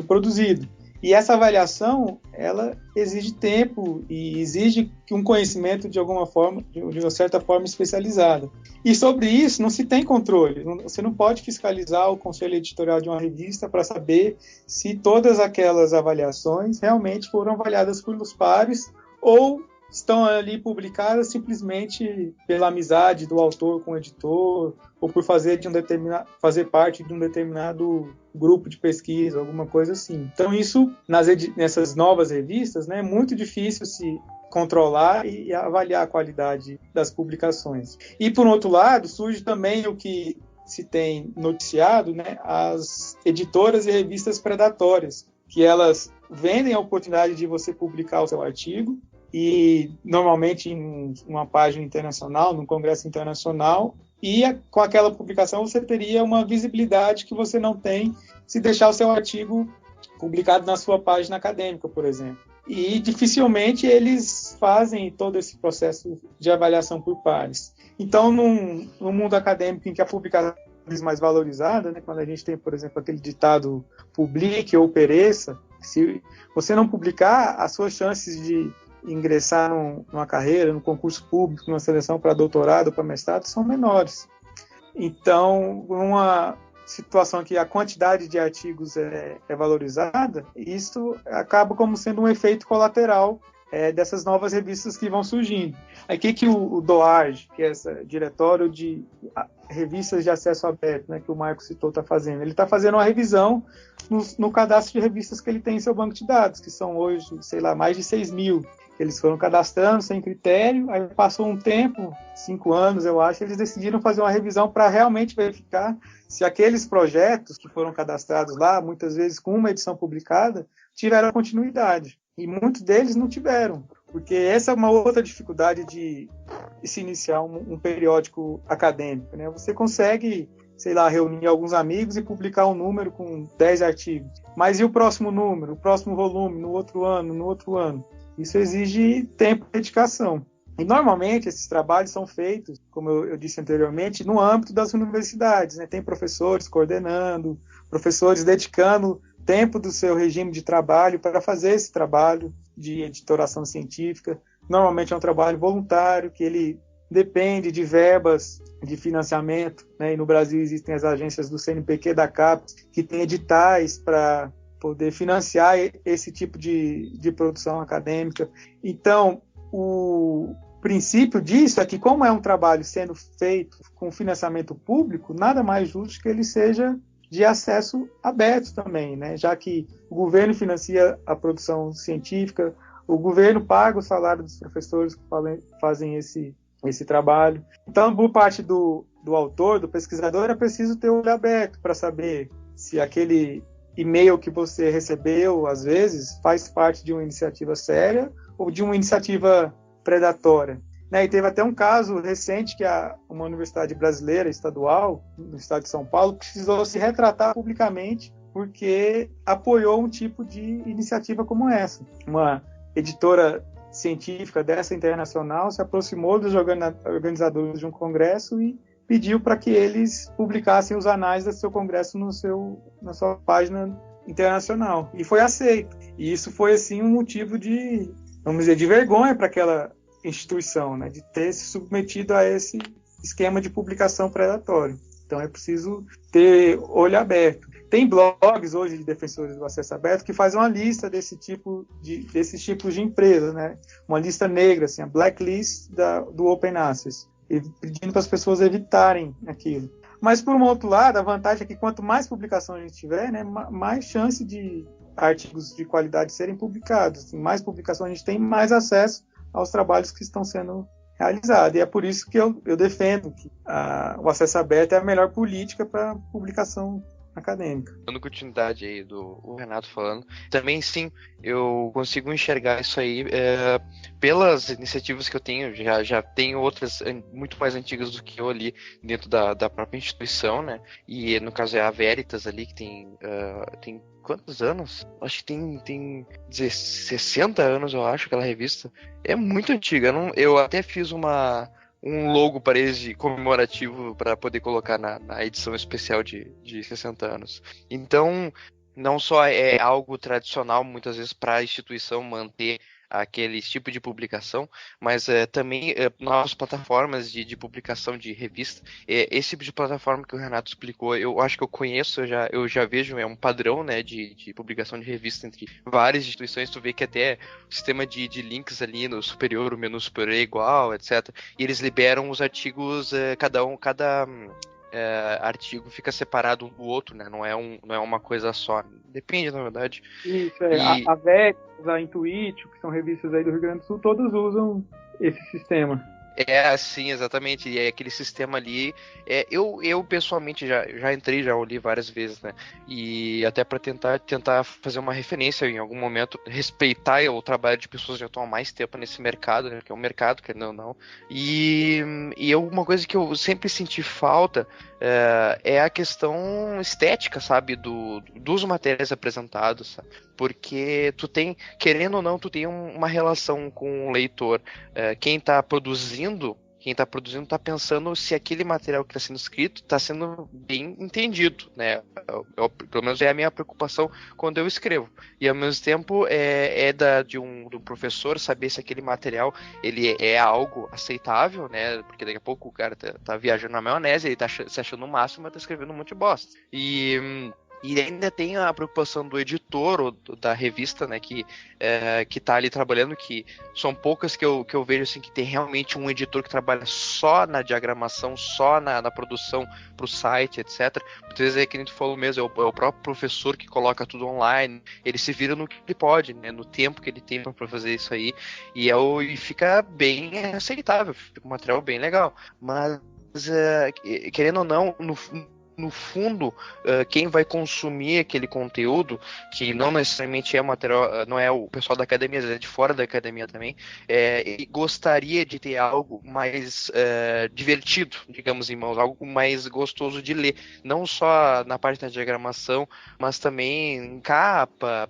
produzido. E essa avaliação, ela exige tempo e exige um conhecimento de alguma forma, de uma certa forma especializada. E sobre isso não se tem controle. Você não pode fiscalizar o conselho editorial de uma revista para saber se todas aquelas avaliações realmente foram avaliadas pelos pares ou estão ali publicadas simplesmente pela amizade do autor com o editor ou por fazer parte de um determinado grupo de pesquisa, alguma coisa assim. Então isso, nessas novas revistas, né, é muito difícil se controlar e avaliar a qualidade das publicações. E, por outro lado, surge também o que se tem noticiado, né, as editoras e revistas predatórias, que elas vendem a oportunidade de você publicar o seu artigo, e normalmente em uma página internacional, num congresso internacional, e com aquela publicação você teria uma visibilidade que você não tem se deixar o seu artigo publicado na sua página acadêmica, por exemplo. E dificilmente eles fazem todo esse processo de avaliação por pares. Então, num mundo acadêmico em que a publicação é mais valorizada, né, quando a gente tem, por exemplo, aquele ditado publique ou pereça, se você não publicar, as suas chances de ingressar numa carreira, num concurso público, numa seleção para doutorado ou para mestrado, são menores. Então, uma situação que a quantidade de artigos é valorizada, isso acaba como sendo um efeito colateral dessas novas revistas que vão surgindo. Aí o que o DOAJ, que é esse diretório de revistas de acesso aberto, né, que o Marco citou, está fazendo? Ele está fazendo uma revisão no cadastro de revistas que ele tem em seu banco de dados, que são hoje, sei lá, mais de 6 mil. Eles foram cadastrando sem critério, aí passou um tempo, 5 anos eu acho, eles decidiram fazer uma revisão para realmente verificar se aqueles projetos que foram cadastrados lá, muitas vezes com uma edição publicada, tiveram continuidade. E muitos deles não tiveram, porque essa é uma outra dificuldade de se iniciar um periódico acadêmico, né? Você consegue, sei lá, reunir alguns amigos e publicar um número com 10 artigos. Mas e o próximo número, o próximo volume, no outro ano? Isso exige tempo e dedicação. E normalmente esses trabalhos são feitos, como eu disse anteriormente, no âmbito das universidades, né? Tem professores coordenando, professores dedicando tempo do seu regime de trabalho para fazer esse trabalho de editoração científica. Normalmente é um trabalho voluntário, que ele depende de verbas de financiamento, né? E no Brasil existem as agências do CNPq, da CAPES, que têm editais para poder financiar esse tipo de produção acadêmica. Então, o princípio disso é que, como é um trabalho sendo feito com financiamento público, nada mais justo que ele seja de acesso aberto também, né? Já que o governo financia a produção científica, o governo paga o salário dos professores que fazem esse trabalho. Então, por parte do autor, do pesquisador, é preciso ter o olho aberto para saber se aquele e-mail que você recebeu, às vezes, faz parte de uma iniciativa séria ou de uma iniciativa predatória. Né? E teve até um caso recente que uma universidade brasileira, estadual, no estado de São Paulo, precisou se retratar publicamente porque apoiou um tipo de iniciativa como essa. Uma editora científica dessa internacional se aproximou dos organizadores de um congresso e pediu para que eles publicassem os anais do seu congresso na sua página internacional. E foi aceito. E isso foi, assim, um motivo de, vamos dizer, de vergonha para aquela instituição, né, de ter se submetido a esse esquema de publicação predatório. Então é preciso ter olho aberto. Tem blogs hoje de defensores do acesso aberto que fazem uma lista desses tipos de empresas, né? Uma lista negra, assim, a blacklist do Open Access, e pedindo para as pessoas evitarem aquilo. Mas, por um outro lado, a vantagem é que quanto mais publicação a gente tiver, né, mais chance de artigos de qualidade serem publicados. Assim, mais publicação a gente tem, mais acesso aos trabalhos que estão sendo realizados. E é por isso que eu defendo que o acesso aberto é a melhor política para publicação acadêmica. Dando continuidade aí do Renato falando, também sim, eu consigo enxergar isso aí pelas iniciativas que eu tenho, já tenho outras muito mais antigas do que eu ali dentro da própria instituição, né, e no caso é a Veritas ali, que tem quantos anos? Acho que tem 60 anos, eu acho, aquela revista. É muito antiga, eu até fiz um logo para eles de comemorativo para poder colocar na edição especial de 60 anos. Então, não só é algo tradicional, muitas vezes, para a instituição manter aquele tipo de publicação, mas também novas plataformas de publicação de revista. Esse tipo de plataforma que o Renato explicou, eu acho que eu conheço, eu já vejo, é um padrão, né, de publicação de revista entre várias instituições. Tu vê que até o sistema de links ali no superior, o menu superior é igual, etc. E eles liberam os artigos, cada artigo fica separado um do outro, né? Não é uma coisa só. Depende, na verdade. Isso, a Vex, a Intuitio, que são revistas aí do Rio Grande do Sul, todas usam esse sistema. Sim, exatamente. E é aquele sistema ali. Eu pessoalmente já entrei, já olhei várias vezes, né? E até para tentar fazer uma referência em algum momento, respeitar o trabalho de pessoas que já estão há mais tempo nesse mercado, né? Que é um mercado, querendo ou não. E uma coisa que eu sempre senti falta é a questão estética, sabe? Dos materiais apresentados, sabe? Porque tu tem, querendo ou não, tu tem uma relação com o leitor. Quem está produzindo está pensando se aquele material que está sendo escrito está sendo bem entendido, né? Pelo menos é a minha preocupação quando eu escrevo. E ao mesmo tempo de um professor saber se aquele material ele é algo aceitável, né? Porque daqui a pouco o cara tá viajando na maionese, ele tá se achando o máximo, mas tá escrevendo um monte de bosta. E ainda tem a preocupação do editor ou da revista, né, que tá ali trabalhando, que são poucas que eu vejo assim, que tem realmente um editor que trabalha só na diagramação, só na produção para o site, etc. Muitas vezes é que nem tu falou mesmo, é o próprio professor que coloca tudo online, ele se vira no que ele pode, né, no tempo que ele tem para fazer isso aí, e fica bem aceitável, fica um material bem legal. Mas, querendo ou não, no fundo, quem vai consumir aquele conteúdo, que não necessariamente é material, não é o pessoal da academia, é de fora da academia também, gostaria de ter algo mais divertido, digamos em mãos, algo mais gostoso de ler, não só na parte da diagramação, mas também em capa,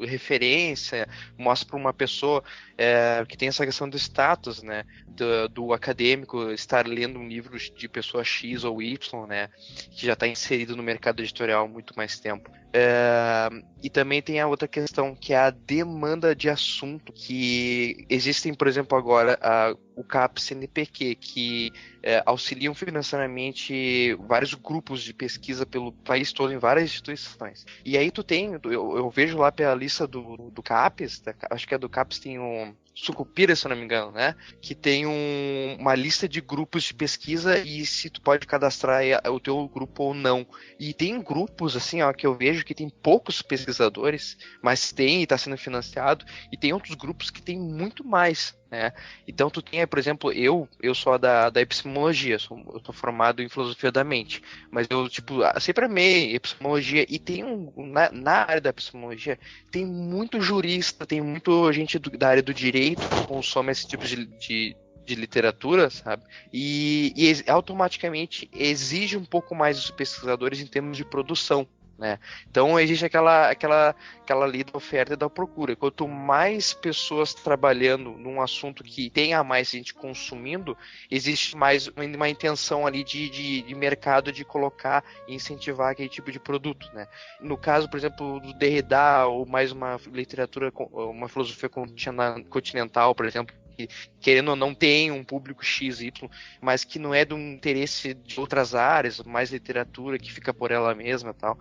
referência, mostra para uma pessoa que tem essa questão do status, né, do acadêmico estar lendo um livro de pessoa X ou Y, né, que já está inserido no mercado editorial há muito mais tempo. E também tem a outra questão, que é a demanda de assunto, que existem, por exemplo, agora o CAPES CNPq, que auxiliam financeiramente vários grupos de pesquisa pelo país todo, em várias instituições. E aí eu vejo lá pela lista do CAPES, acho que é do CAPES, tem um Sucupira, se eu não me engano, né? Que tem uma lista de grupos de pesquisa e se tu pode cadastrar o teu grupo ou não. E tem grupos, assim, ó, que eu vejo que tem poucos pesquisadores, mas tem e está sendo financiado, e tem outros grupos que tem muito mais, né? Então tu tem, por exemplo, eu sou da epistemologia, eu tô formado em filosofia da mente, mas eu, sempre amei epistemologia, e tem na área da epistemologia, tem muito jurista, tem muito gente da área do direito que consome esse tipo de literatura, sabe? E automaticamente exige um pouco mais dos pesquisadores em termos de produção, né? Então existe aquela lei da oferta e da procura. Quanto mais pessoas trabalhando num assunto que tenha mais gente consumindo, existe mais uma intenção ali de mercado de colocar e incentivar aquele tipo de produto, né? No caso, por exemplo, do Derrida, ou mais uma literatura, uma filosofia continental, por exemplo, que, querendo ou não, tem um público XY, mas que não é do interesse de outras áreas, mais literatura que fica por ela mesma e tal.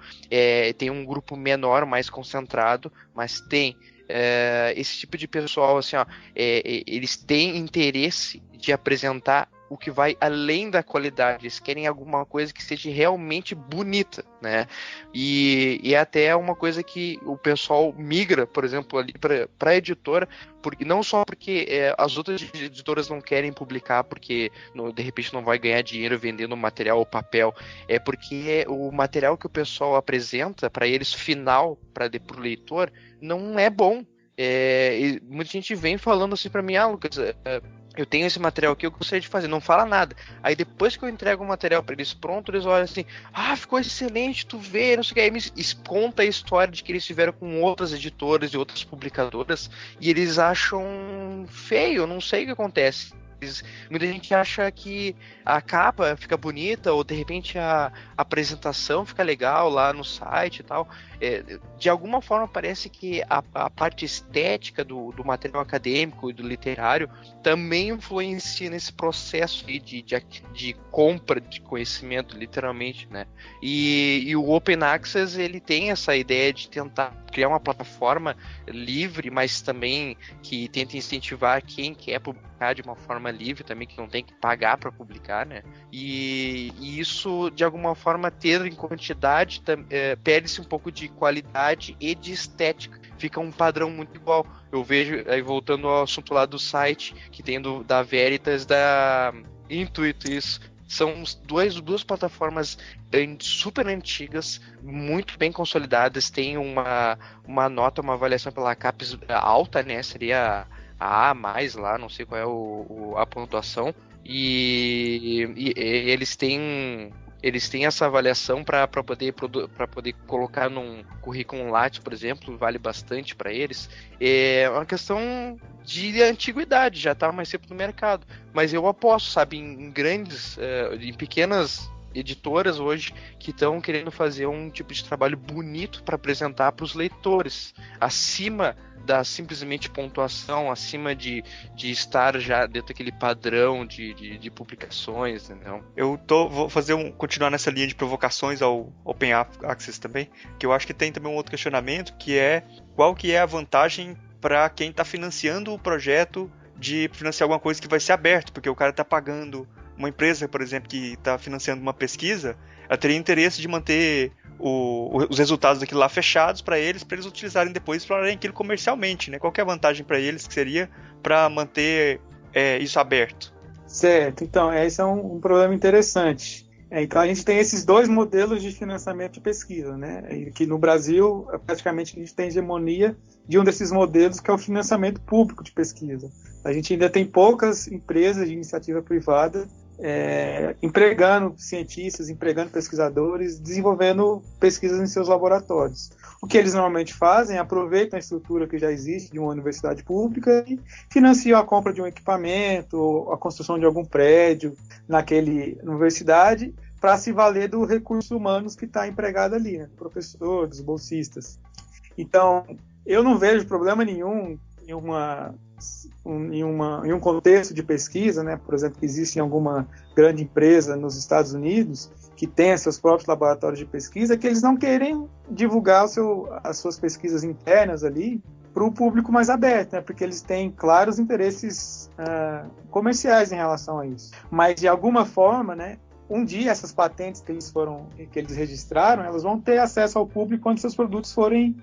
Tem um grupo menor, mais concentrado, mas tem esse tipo de pessoal, assim, ó, eles têm interesse de apresentar o que vai além da qualidade. Eles querem alguma coisa que seja realmente bonita, né? E é até uma coisa que o pessoal migra, por exemplo, ali para a editora, não só porque as outras editoras não querem publicar porque de repente não vai ganhar dinheiro vendendo material ou papel, é porque o material que o pessoal apresenta para eles final, para o leitor, não é bom. E muita gente vem falando assim para mim, Lucas, eu tenho esse material aqui, eu gostaria de fazer, não fala nada. Aí depois que eu entrego o material para eles pronto, eles olham assim, ficou excelente, tu vê, não sei o que. Aí me conta a história de que eles tiveram com outras editoras e outras publicadoras, e eles acham feio, eu não sei o que acontece. Muita gente acha que a capa fica bonita, ou de repente a apresentação fica legal lá no site e tal. De alguma forma parece que a parte estética do material acadêmico e do literário também influencia nesse processo de compra de conhecimento, literalmente, né? E o Open Access, ele tem essa ideia de tentar criar uma plataforma livre, mas também que tenta incentivar quem quer publicar de uma forma livre também, que não tem que pagar para publicar, né? E isso, de alguma forma, ter em quantidade, perde-se um pouco de qualidade e de estética. Fica um padrão muito igual. Eu vejo, aí voltando ao assunto lá do site, que tem da Veritas, da Intuito, isso. São duas plataformas super antigas, muito bem consolidadas, tem uma nota, uma avaliação pela CAPES alta, né? Seria a A+, lá, não sei qual é a pontuação, e eles têm essa avaliação para poder colocar num currículo Lattes, por exemplo, vale bastante para eles. É uma questão de antiguidade, já está mais tempo no mercado. Mas eu aposto, sabe, em grandes, em pequenas editoras hoje que estão querendo fazer um tipo de trabalho bonito para apresentar para os leitores, acima da simplesmente pontuação, acima de estar já dentro daquele padrão de publicações, entendeu? Vou continuar nessa linha de provocações ao Open Access também, que eu acho que tem também um outro questionamento, que é qual que é a vantagem para quem está financiando o projeto de financiar alguma coisa que vai ser aberto, porque o cara está pagando. Uma empresa, por exemplo, que está financiando uma pesquisa, ela teria interesse de manter os resultados daquilo lá fechados para eles utilizarem depois e explorarem aquilo comercialmente, né? Qual que é a vantagem para eles que seria para manter isso aberto? Certo, então esse é um problema interessante. Então a gente tem esses dois modelos de financiamento de pesquisa, né? E que no Brasil praticamente a gente tem hegemonia de um desses modelos, que é o financiamento público de pesquisa. A gente ainda tem poucas empresas de iniciativa privada empregando cientistas, empregando pesquisadores, desenvolvendo pesquisas em seus laboratórios. O que eles normalmente fazem é aproveitam a estrutura que já existe de uma universidade pública e financiam a compra de um equipamento, ou a construção de algum prédio naquela universidade, para se valer do recurso humanos que está empregado ali, né? Professores, bolsistas. Então, eu não vejo problema nenhum em um contexto de pesquisa, né? Por exemplo, que existe em alguma grande empresa nos Estados Unidos que tenha seus próprios laboratórios de pesquisa, que eles não querem divulgar as suas pesquisas internas ali para o público mais aberto, né? Porque eles têm claros interesses comerciais em relação a isso. Mas, de alguma forma, né, um dia essas patentes que eles registraram, elas vão ter acesso ao público quando seus produtos forem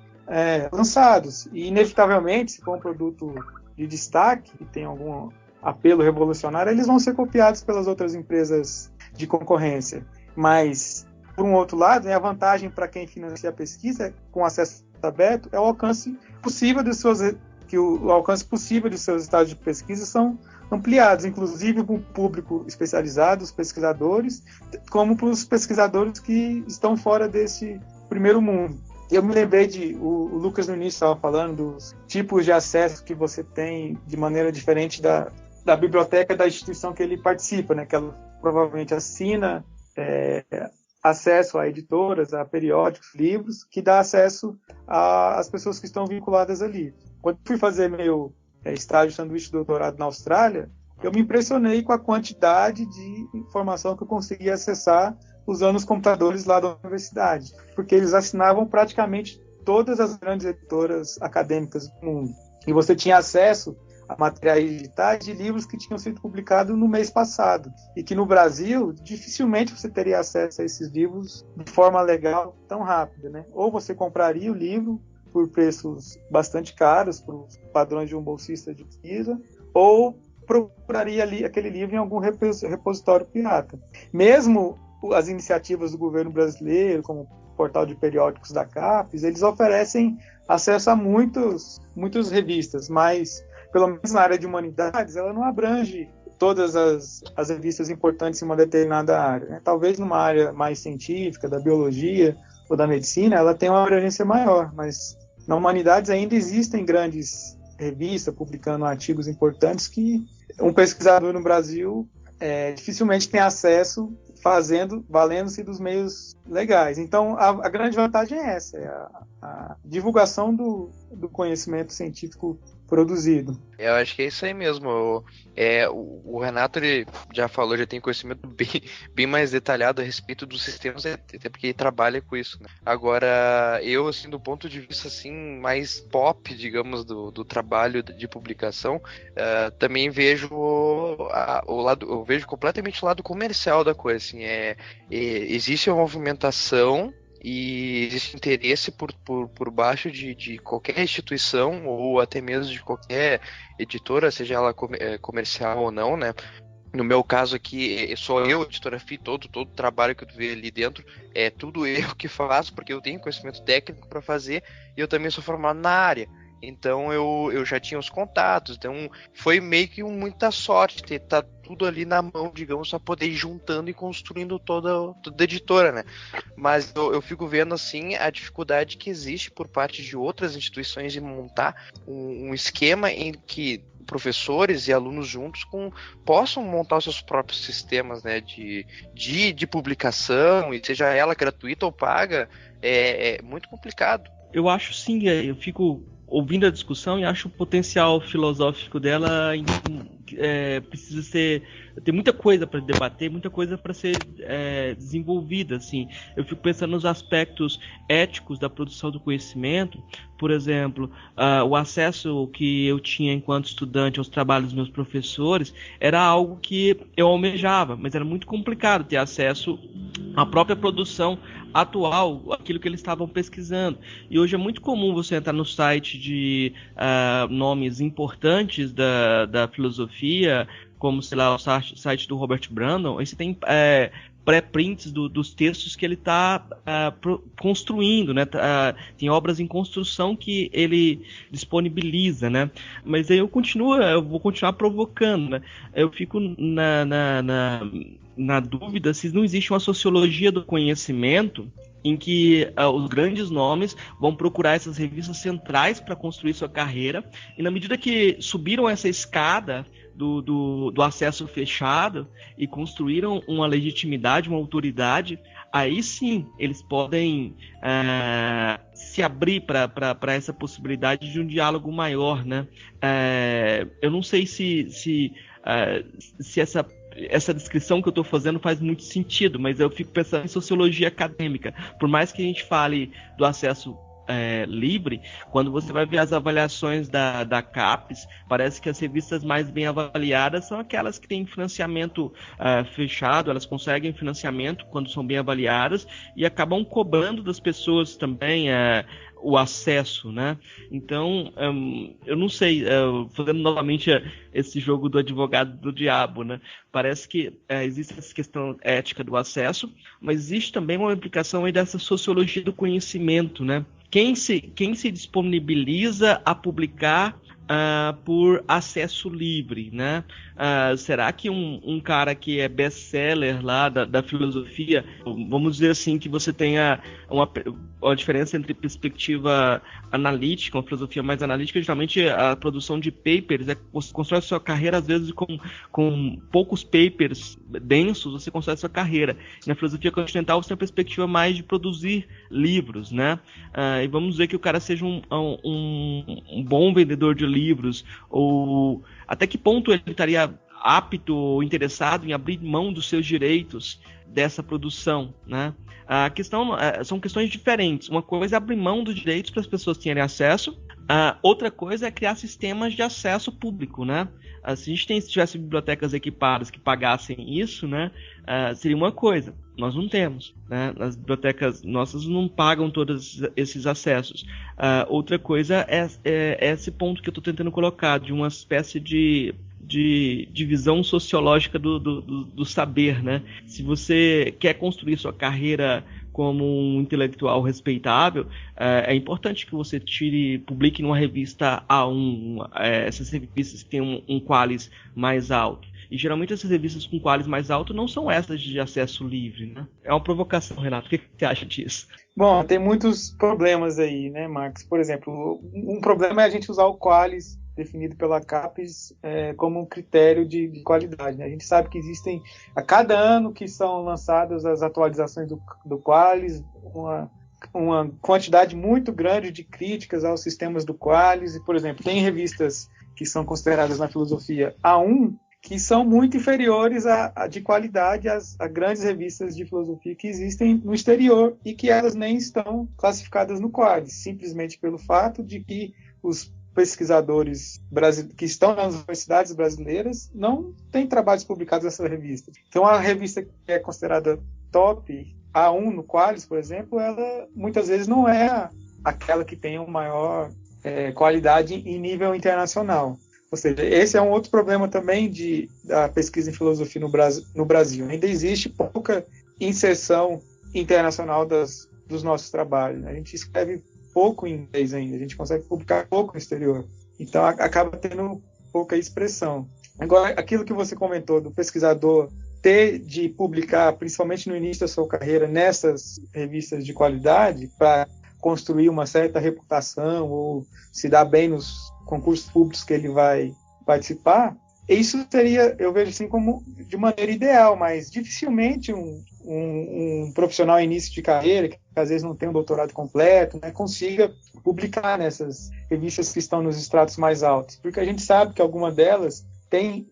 lançados. E, inevitavelmente, se for um produto de destaque, que tem algum apelo revolucionário, eles vão ser copiados pelas outras empresas de concorrência. Mas, por um outro lado, a vantagem para quem financia a pesquisa com acesso aberto é o alcance possível dos seus estados de pesquisa são ampliados, inclusive para o público especializado, os pesquisadores, como para os pesquisadores que estão fora desse primeiro mundo. Eu me lembrei o Lucas no início estava falando dos tipos de acesso que você tem de maneira diferente da biblioteca da instituição que ele participa, né? Que ela provavelmente assina acesso a editoras, a periódicos, livros, que dá acesso às pessoas que estão vinculadas ali. Quando fui fazer meu estágio de sanduíche de doutorado na Austrália, eu me impressionei com a quantidade de informação que eu conseguia acessar usando os computadores lá da universidade, porque eles assinavam praticamente todas as grandes editoras acadêmicas do mundo. E você tinha acesso a materiais digitais de livros que tinham sido publicados no mês passado, e que no Brasil dificilmente você teria acesso a esses livros de forma legal tão rápida, né? Ou você compraria o livro por preços bastante caros para os padrões de um bolsista de pesquisa, ou procuraria ali aquele livro em algum repositório pirata. Mesmo as iniciativas do governo brasileiro, como o portal de periódicos da CAPES, eles oferecem acesso a muitas revistas, mas, pelo menos na área de humanidades, ela não abrange todas as revistas importantes em uma determinada área, né? Talvez numa área mais científica, da biologia ou da medicina, ela tem uma abrangência maior, mas na humanidades ainda existem grandes revistas publicando artigos importantes que um pesquisador no Brasil dificilmente tem acesso valendo-se dos meios legais. Então, a grande vantagem é essa, a divulgação do conhecimento científico produzido. Eu acho que é isso aí mesmo. O Renato, ele já falou, já tem conhecimento bem mais detalhado a respeito dos sistemas, até porque ele trabalha com isso, né? Agora, eu, assim, do ponto de vista assim, mais pop, digamos, do trabalho de publicação, também vejo o lado, eu vejo completamente o lado comercial da coisa, assim, existe uma movimentação e existe interesse por baixo de qualquer instituição ou até mesmo de qualquer editora, seja ela comercial ou não, né? No meu caso aqui, sou eu, editora FI, todo o trabalho que tu vê ali dentro, é tudo eu que faço, porque eu tenho conhecimento técnico para fazer e eu também sou formado na área. Então eu já tinha os contatos, então foi meio que muita sorte ter tá tudo ali na mão, digamos, para poder ir juntando e construindo toda a editora, né? Mas eu fico vendo assim a dificuldade que existe por parte de outras instituições em montar um esquema em que, professores e alunos juntos possam montar os seus próprios sistemas, né, de publicação, e seja ela gratuita ou paga, é muito complicado. Eu acho sim, eu fico ouvindo a discussão e acho o potencial filosófico dela precisa ser... Tem muita coisa para debater, muita coisa para ser desenvolvida, assim. Eu fico pensando nos aspectos éticos da produção do conhecimento. Por exemplo, o acesso que eu tinha enquanto estudante aos trabalhos dos meus professores era algo que eu almejava, mas era muito complicado ter acesso à própria produção atual, aquilo que eles estavam pesquisando. E hoje é muito comum você entrar no site de nomes importantes da filosofia, como, sei lá, o site do Robert Brandon, aí você tem pré-prints dos textos que ele está construindo, né? Tem obras em construção que ele disponibiliza, né? Mas aí eu vou continuar provocando, né? Eu fico na dúvida se não existe uma sociologia do conhecimento em que os grandes nomes vão procurar essas revistas centrais para construir sua carreira, e na medida que subiram essa escada do acesso fechado e construíram uma legitimidade, uma autoridade, aí sim eles podem se abrir para essa possibilidade de um diálogo maior, né? Eu não sei se essa descrição que eu estou fazendo faz muito sentido, mas eu fico pensando em sociologia acadêmica. Por mais que a gente fale do acesso livre, quando você vai ver as avaliações da CAPES, parece que as revistas mais bem avaliadas são aquelas que têm financiamento fechado, elas conseguem financiamento quando são bem avaliadas e acabam cobrando das pessoas também o acesso, né? Então, eu não sei, fazendo novamente esse jogo do advogado do diabo, né? Parece que existe essa questão ética do acesso, mas existe também uma implicação aí dessa sociologia do conhecimento, né? Quem se disponibiliza a publicar por acesso livre, né? Será que um cara que é best-seller lá da filosofia, vamos dizer assim, que você tenha uma diferença entre perspectiva analítica, uma filosofia mais analítica, geralmente a produção de papers, você constrói a sua carreira às vezes com poucos papers densos, você constrói a sua carreira. Na filosofia continental você tem a perspectiva mais de produzir livros, né? E vamos dizer que o cara seja um bom vendedor de livros, ou até que ponto ele estaria apto ou interessado em abrir mão dos seus direitos dessa produção, né? A questão são questões diferentes. Uma coisa é abrir mão dos direitos para as pessoas terem acesso, outra coisa é criar sistemas de acesso público, né? Se a gente tivesse bibliotecas equipadas que pagassem isso, né, seria uma coisa. Nós não temos, né? As bibliotecas nossas não pagam todos esses acessos. Outra coisa é esse ponto que eu estou tentando colocar, de uma espécie de visão sociológica do saber, né? Se você quer construir sua carreira como um intelectual respeitável, é importante que você publique numa revista A1, essas revistas que têm um qualis mais alto. E geralmente essas revistas com qualis mais alto não são essas de acesso livre, né? É uma provocação, Renato. O que você acha disso? Bom, tem muitos problemas aí, né, Marcos? Por exemplo, um problema é a gente usar o qualis definido pela CAPES como um critério de qualidade, né? A gente sabe que existem, a cada ano que são lançadas as atualizações do qualis, uma quantidade muito grande de críticas aos sistemas do qualis. E, por exemplo, tem revistas que são consideradas na filosofia A1 que são muito inferiores de qualidade a grandes revistas de filosofia que existem no exterior e que elas nem estão classificadas no qualis, simplesmente pelo fato de que os pesquisadores que estão nas universidades brasileiras não têm trabalhos publicados nessa revista. Então, a revista que é considerada top A1 no qualis, por exemplo, ela muitas vezes não é aquela que tem uma maior qualidade em nível internacional. Ou seja, esse é um outro problema também da pesquisa em filosofia no Brasil. Ainda existe pouca inserção internacional dos nossos trabalhos. A gente escreve pouco em inglês ainda, a gente consegue publicar pouco no exterior. Então, acaba tendo pouca expressão. Agora, aquilo que você comentou do pesquisador ter de publicar, principalmente no início da sua carreira, nessas revistas de qualidade, para construir uma certa reputação ou se dar bem nos concursos públicos que ele vai participar, isso seria, eu vejo assim como de maneira ideal, mas dificilmente um profissional em início de carreira, que às vezes não tem um doutorado completo, né, consiga publicar nessas revistas que estão nos estratos mais altos, porque a gente sabe que alguma delas tem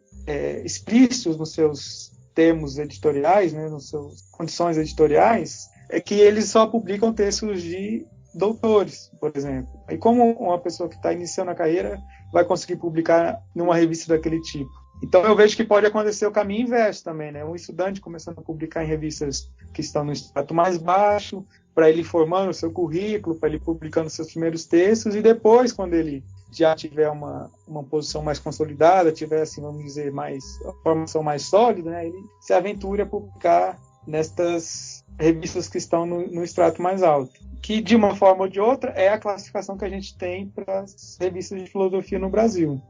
explícitos nos seus termos editoriais, né, nas suas condições editoriais, é que eles só publicam textos de doutores, por exemplo. E como uma pessoa que está iniciando a carreira vai conseguir publicar numa revista daquele tipo? Então eu vejo que pode acontecer o caminho inverso também, né? Um estudante começando a publicar em revistas que estão no extrato mais baixo, para ele formando o seu currículo, para ele publicando seus primeiros textos, e depois, quando ele já tiver uma posição mais consolidada, tiver, assim, vamos dizer, uma formação mais sólida, né? Ele se aventura a publicar nestas revistas que estão no extrato mais alto, que de uma forma ou de outra é a classificação que a gente tem para as revistas de filosofia no Brasil.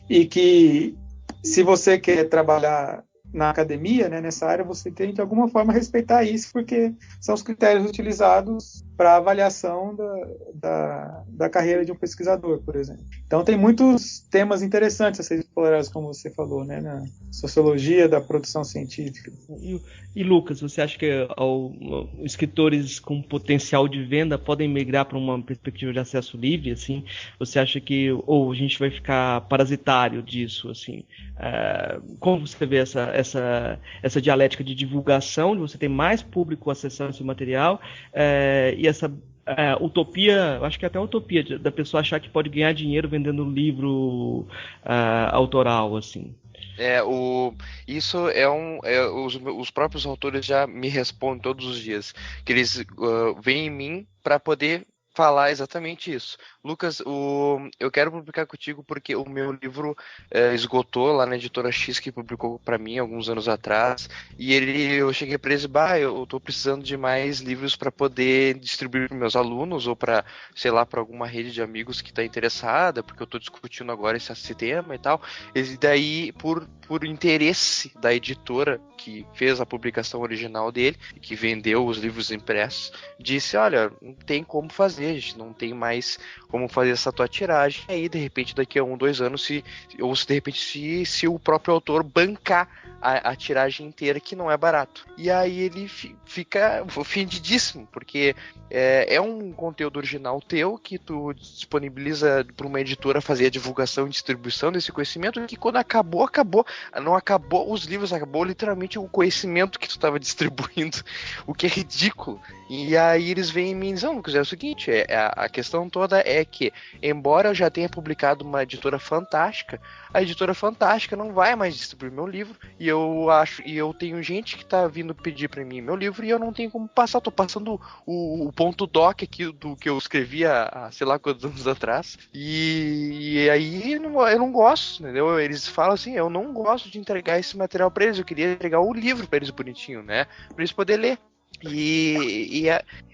E que, se você quer trabalhar na academia, né, nessa área, você tem de alguma forma respeitar isso, porque são os critérios utilizados para avaliação da carreira de um pesquisador, por exemplo. Então tem muitos temas interessantes a serem explorados, como você falou, né, na sociologia da produção científica. E Lucas, você acha que escritores com potencial de venda podem migrar para uma perspectiva de acesso livre, assim? Você acha que a gente vai ficar parasitário disso, assim? Como você vê essa dialética de divulgação, de você ter mais público acessando esse material, e essa utopia, acho que até a utopia da pessoa achar que pode ganhar dinheiro vendendo livro autoral, assim? Isso os próprios autores já me respondem todos os dias, que eles vêm em mim para poder falar exatamente isso. Lucas, eu quero publicar contigo porque o meu livro esgotou lá na editora X, que publicou para mim alguns anos atrás, e eu cheguei para eles, eu tô precisando de mais livros para poder distribuir para meus alunos, ou para, sei lá, para alguma rede de amigos que está interessada, porque eu estou discutindo agora esse tema e tal. E daí, por interesse da editora que fez a publicação original dele, que vendeu os livros impressos, disse, olha, não tem como fazer, a gente não tem mais como fazer essa tua tiragem, e aí de repente daqui a 1-2 anos, se de repente se o próprio autor bancar a tiragem inteira, que não é barato. E aí ele fica ofendidíssimo, porque é um conteúdo original teu, que tu disponibiliza para uma editora fazer a divulgação e distribuição desse conhecimento, que quando acabou, não acabou os livros, acabou literalmente o conhecimento que tu estava distribuindo, o que é ridículo. E aí eles vêm em mim e dizem, Lucas, é o seguinte, a questão toda é que, embora eu já tenha publicado uma editora fantástica, a editora fantástica não vai mais distribuir meu livro, e eu tenho gente que tá vindo pedir para mim meu livro, e eu não tenho como passar, tô passando o ponto doc aqui do que eu escrevi há sei lá quantos anos atrás, e aí eu não gosto, entendeu? Eles falam assim, eu não gosto de entregar esse material para eles, eu queria entregar o livro para eles bonitinho, né, para eles poderem ler. E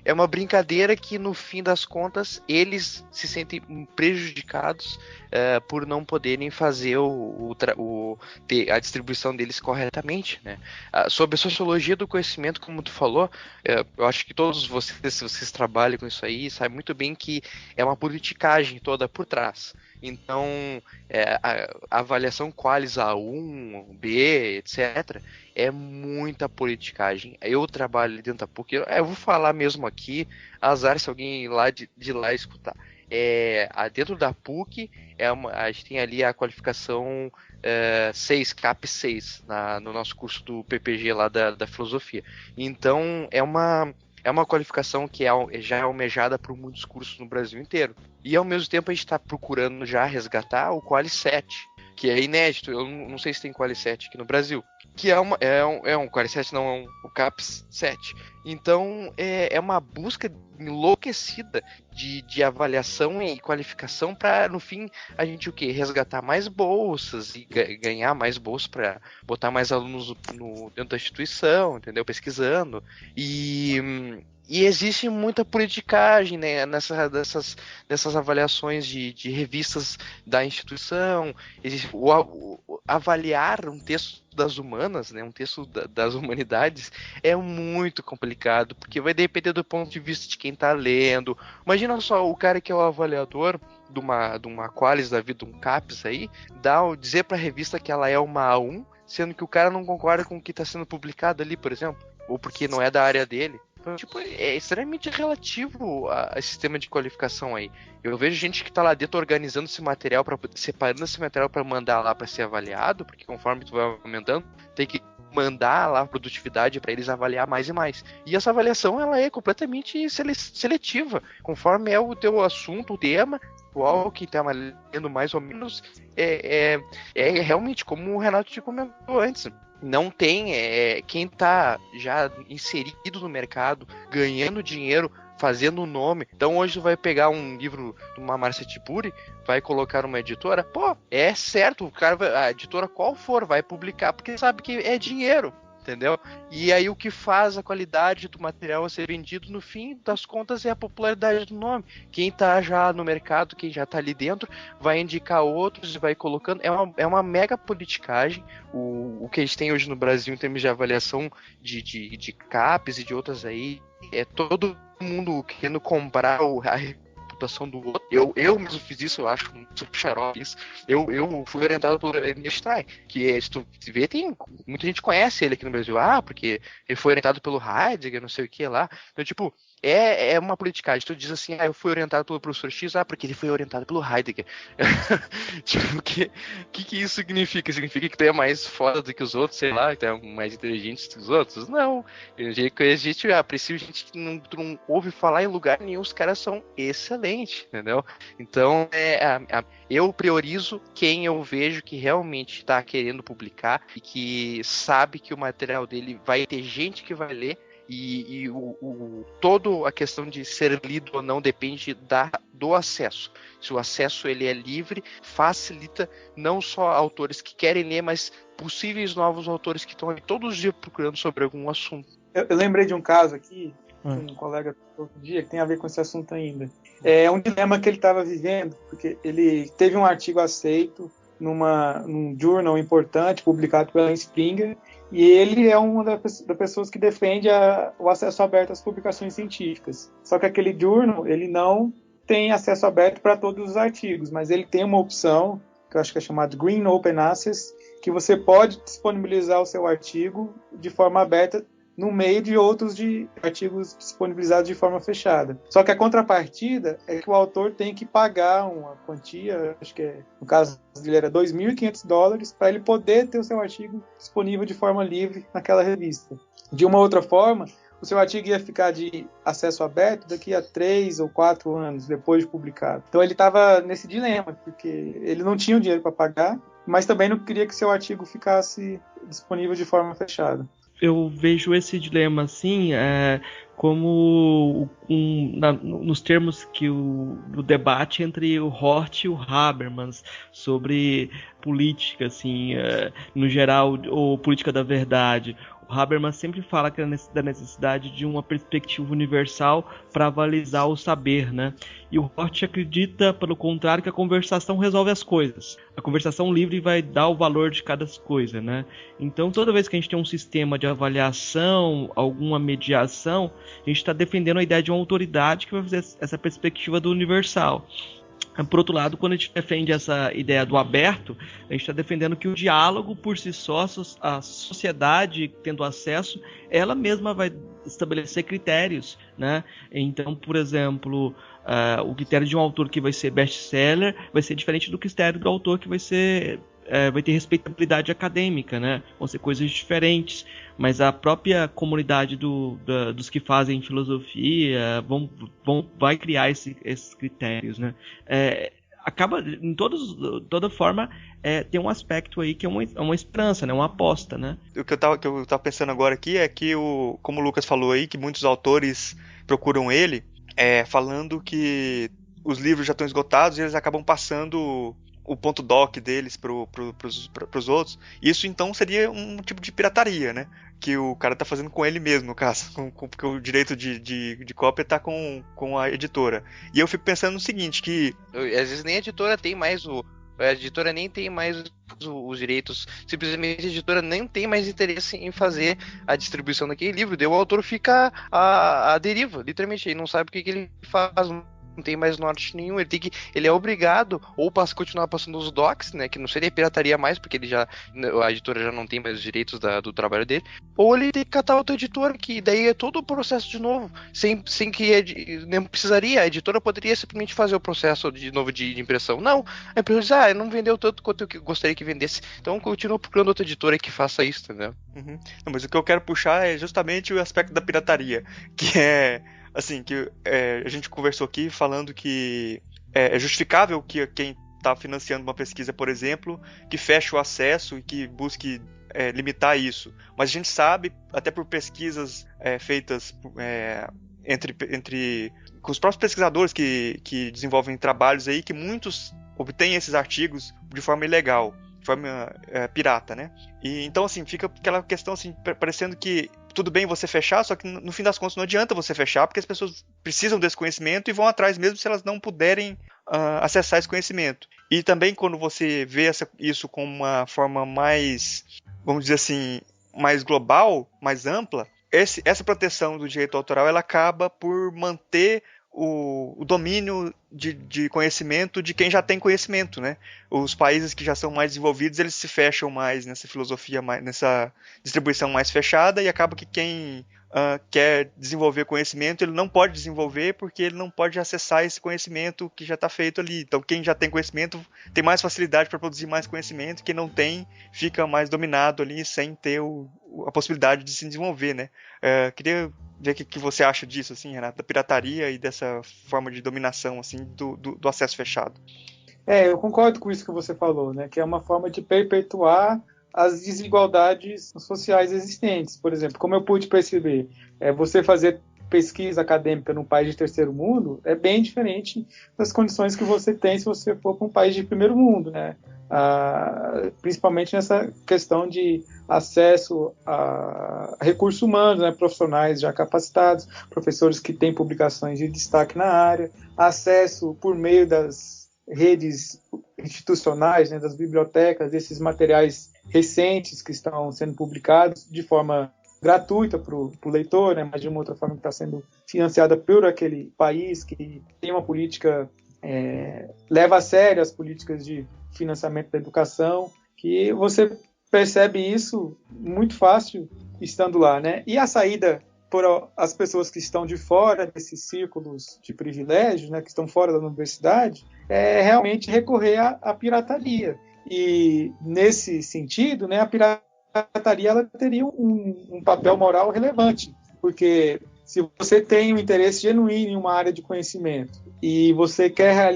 é uma brincadeira que, no fim das contas, eles se sentem prejudicados por não poderem fazer a distribuição deles corretamente, né? Sobre a sociologia do conhecimento, como tu falou, eu acho que todos vocês, se vocês trabalham com isso aí, sabem muito bem que é uma politicagem toda por trás. Então, a avaliação qualis A1, B, etc., é muita politicagem. Eu trabalho dentro da PUC, eu vou falar mesmo aqui, azar se alguém lá de lá escutar. Dentro da PUC, a gente tem ali a qualificação 6, CAP 6, no nosso curso do PPG lá da filosofia. Então, é uma qualificação que já é almejada por muitos cursos no Brasil inteiro. E ao mesmo tempo a gente está procurando já resgatar o Quali 7, que é inédito. Eu não sei se tem Quali 7 aqui no Brasil. Que é um Quali 7, não é o CAPS 7. Então é uma busca enlouquecida de avaliação e qualificação para, no fim, a gente resgatar mais bolsas e ganhar mais bolsas para botar mais alunos dentro da instituição, entendeu? Pesquisando. E existe muita politicagem, né, nessas avaliações de revistas da instituição. Existe avaliar um texto das humanas, né, um texto das humanidades, é muito complicado, porque vai depender do ponto de vista de quem está lendo. Imagina só o cara que é o avaliador de uma Qualis da vida, um CAPES aí, dizer para a revista que ela é uma A1, sendo que o cara não concorda com o que está sendo publicado ali, por exemplo, ou porque não é da área dele. Tipo, é extremamente relativo a sistema de qualificação aí. Eu vejo gente que tá lá dentro organizando esse material, separando esse material para mandar lá para ser avaliado, porque conforme tu vai aumentando, tem que mandar lá a produtividade para eles avaliar mais e mais. E essa avaliação, ela é completamente seletiva, conforme é o teu assunto, o tema, o que tá lendo mais ou menos, é realmente como o Renato te comentou antes. Não tem quem tá já inserido no mercado, ganhando dinheiro, fazendo um nome. Então hoje tu vai pegar um livro de uma Márcia Tiburi, vai colocar numa editora, pô, é certo, o cara a editora qual for vai publicar, porque sabe que é dinheiro, entendeu? E aí o que faz a qualidade do material a ser vendido no fim das contas é a popularidade do nome. Quem tá já no mercado, quem já tá ali dentro, vai indicar outros e vai colocando. É uma mega politicagem o que a gente tem hoje no Brasil em termos de avaliação de CAPES e de outras aí. É todo mundo querendo comprar a reputação do outro. Eu mesmo fiz isso, eu acho um super xarope isso. Eu fui orientado pelo Stein, que se tu vê, muita gente conhece ele aqui no Brasil, porque ele foi orientado pelo Heidegger, não sei o que lá. Então, tipo, é uma politicagem. Tu diz assim, eu fui orientado pelo professor X, porque ele foi orientado pelo Heidegger. Tipo, o que isso significa? Significa que tu é mais foda do que os outros, sei lá, que tu é mais inteligente que os outros? Não. A gente aprecia gente que tu não ouve falar em lugar nenhum, os caras são excelentes, entendeu? Então, eu priorizo quem eu vejo que realmente está querendo publicar e que sabe que o material dele vai ter gente que vai ler. E toda a questão de ser lido ou não depende do acesso. Se o acesso ele é livre, facilita não só autores que querem ler, mas possíveis novos autores que estão aí todos os dias procurando sobre algum assunto. Eu lembrei de um caso aqui, um colega outro dia, que tem a ver com esse assunto ainda. É um dilema que ele estava vivendo, porque ele teve um artigo aceito num journal importante, publicado pela Springer, e ele é uma das pessoas que defende o acesso aberto às publicações científicas. Só que aquele journal, ele não tem acesso aberto para todos os artigos, mas ele tem uma opção, que eu acho que é chamada Green Open Access, que você pode disponibilizar o seu artigo de forma aberta no meio de outros artigos disponibilizados de forma fechada. Só que a contrapartida é que o autor tem que pagar uma quantia, acho que no caso dele era $2.500, para ele poder ter o seu artigo disponível de forma livre naquela revista. De uma outra forma, o seu artigo ia ficar de acesso aberto daqui a 3 ou 4 anos depois de publicado. Então ele estava nesse dilema, porque ele não tinha o dinheiro para pagar, mas também não queria que seu artigo ficasse disponível de forma fechada. Eu vejo esse dilema assim como nos termos do debate entre o Hort e o Habermas sobre política, assim, no geral, ou política da verdade. O Habermas sempre fala da necessidade de uma perspectiva universal para avalizar o saber, né? E o Hort acredita, pelo contrário, que a conversação resolve as coisas. A conversação livre vai dar o valor de cada coisa, né? Então, toda vez que a gente tem um sistema de avaliação, alguma mediação, a gente está defendendo a ideia de uma autoridade que vai fazer essa perspectiva do universal. Por outro lado, quando a gente defende essa ideia do aberto, a gente está defendendo que o diálogo por si só, a sociedade tendo acesso, ela mesma vai estabelecer critérios, né? Então, por exemplo, o critério de um autor que vai ser best-seller vai ser diferente do critério do autor que vai ter respeitabilidade acadêmica, né? Vão ser coisas diferentes, mas a própria comunidade dos que fazem filosofia vai criar esses critérios, né? Acaba, em toda forma, tem um aspecto aí que é uma esperança, né? Uma aposta, né? O que eu tava pensando agora aqui é que, como o Lucas falou aí, que muitos autores procuram ele, falando que os livros já estão esgotados e eles acabam passando o ponto doc deles pros outros, isso então seria um tipo de pirataria, né? Que o cara tá fazendo com ele mesmo, no caso, porque o direito de cópia tá com a editora. E eu fico pensando no seguinte, que... Às vezes nem a editora tem mais a editora nem tem mais os direitos, simplesmente a editora nem tem mais interesse em fazer a distribuição daquele livro, daí o autor fica à deriva, literalmente, ele não sabe o que ele faz, não tem mais norte nenhum, ele é obrigado ou continuar passando os docs, né, que não seria pirataria mais, porque a editora já não tem mais os direitos do trabalho dele, ou ele tem que catar outra editora, que daí é todo o processo de novo, sem que nem precisaria, a editora poderia simplesmente fazer o processo de novo de impressão. Não, a empresa diz, não vendeu tanto quanto eu gostaria que vendesse, então continua procurando outra editora que faça isso, entendeu? Uhum. Não, mas o que eu quero puxar é justamente o aspecto da pirataria, que é assim, que a gente conversou aqui falando que é justificável que quem está financiando uma pesquisa, por exemplo, que feche o acesso e que busque limitar isso. Mas a gente sabe, até por pesquisas feitas com os próprios pesquisadores que desenvolvem trabalhos aí, que muitos obtêm esses artigos de forma ilegal, de forma pirata, né? E então, assim, fica aquela questão assim, parecendo que tudo bem você fechar, só que no fim das contas não adianta você fechar, porque as pessoas precisam desse conhecimento e vão atrás mesmo se elas não puderem acessar esse conhecimento. E também quando você vê isso com uma forma mais, vamos dizer assim, mais global, mais ampla, essa proteção do direito autoral ela acaba por manter o domínio de conhecimento de quem já tem conhecimento, né? Os países que já são mais desenvolvidos, eles se fecham mais nessa filosofia, nessa distribuição mais fechada, e acaba que quem quer desenvolver conhecimento, ele não pode desenvolver porque ele não pode acessar esse conhecimento que já está feito ali. Então quem já tem conhecimento tem mais facilidade para produzir mais conhecimento, quem não tem fica mais dominado ali sem ter a possibilidade de se desenvolver, né? Queria ver o que você acha disso, assim, Renato, da pirataria e dessa forma de dominação, assim, do acesso fechado. Eu concordo com isso que você falou, né? Que é uma forma de perpetuar as desigualdades sociais existentes. Por exemplo, como eu pude perceber, você fazer pesquisa acadêmica num país de terceiro mundo é bem diferente das condições que você tem se você for para um país de primeiro mundo, né? Principalmente nessa questão de acesso a recursos humanos, né, profissionais já capacitados, professores que têm publicações de destaque na área, acesso por meio das redes institucionais, né, das bibliotecas, desses materiais recentes que estão sendo publicados de forma gratuita para o leitor, né, mas de uma outra forma que está sendo financiada por aquele país que tem uma política, leva a sério as políticas de financiamento da educação, que você percebe isso muito fácil estando lá, né? E a saída por as pessoas que estão de fora desses círculos de privilégios, né, que estão fora da universidade, é realmente recorrer à pirataria. E nesse sentido, né, a pirataria ela teria um papel moral relevante, porque se você tem um interesse genuíno em uma área de conhecimento e você quer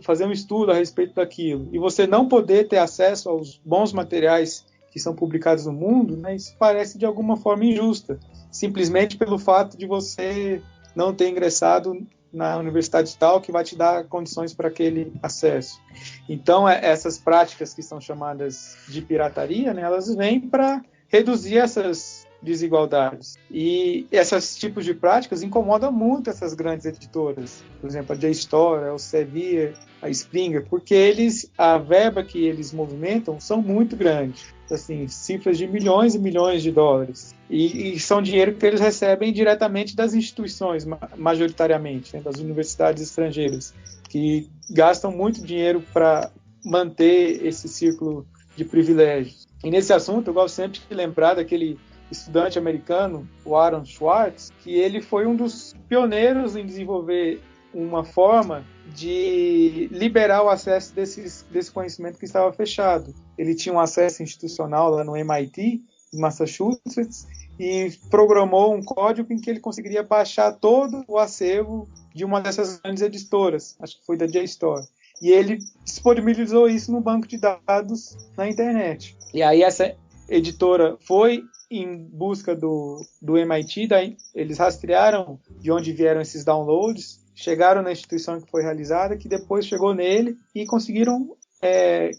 fazer um estudo a respeito daquilo, e você não poder ter acesso aos bons materiais que são publicados no mundo, né, isso parece de alguma forma injusta, simplesmente pelo fato de você não ter ingressado na universidade tal que vai te dar condições para aquele acesso. Então, essas práticas que são chamadas de pirataria, né, elas vêm para reduzir essas desigualdades. E esses tipos de práticas incomodam muito essas grandes editoras. Por exemplo, a JSTOR, a Elsevier, a Springer, porque a verba que eles movimentam são muito grandes. Assim, cifras de milhões e milhões de dólares. E são dinheiro que eles recebem diretamente das instituições, majoritariamente, né, das universidades estrangeiras, que gastam muito dinheiro para manter esse círculo de privilégios. E nesse assunto, eu gosto sempre de lembrar daquele estudante americano, o Aaron Swartz, que ele foi um dos pioneiros em desenvolver uma forma de liberar o acesso desse conhecimento que estava fechado. Ele tinha um acesso institucional lá no MIT, em Massachusetts, e programou um código em que ele conseguiria baixar todo o acervo de uma dessas grandes editoras, acho que foi da JSTOR. E ele disponibilizou isso no banco de dados na internet. E aí essa editora foi em busca do MIT, daí eles rastrearam de onde vieram esses downloads chegaram na instituição que foi realizada, que depois chegou nele e conseguiram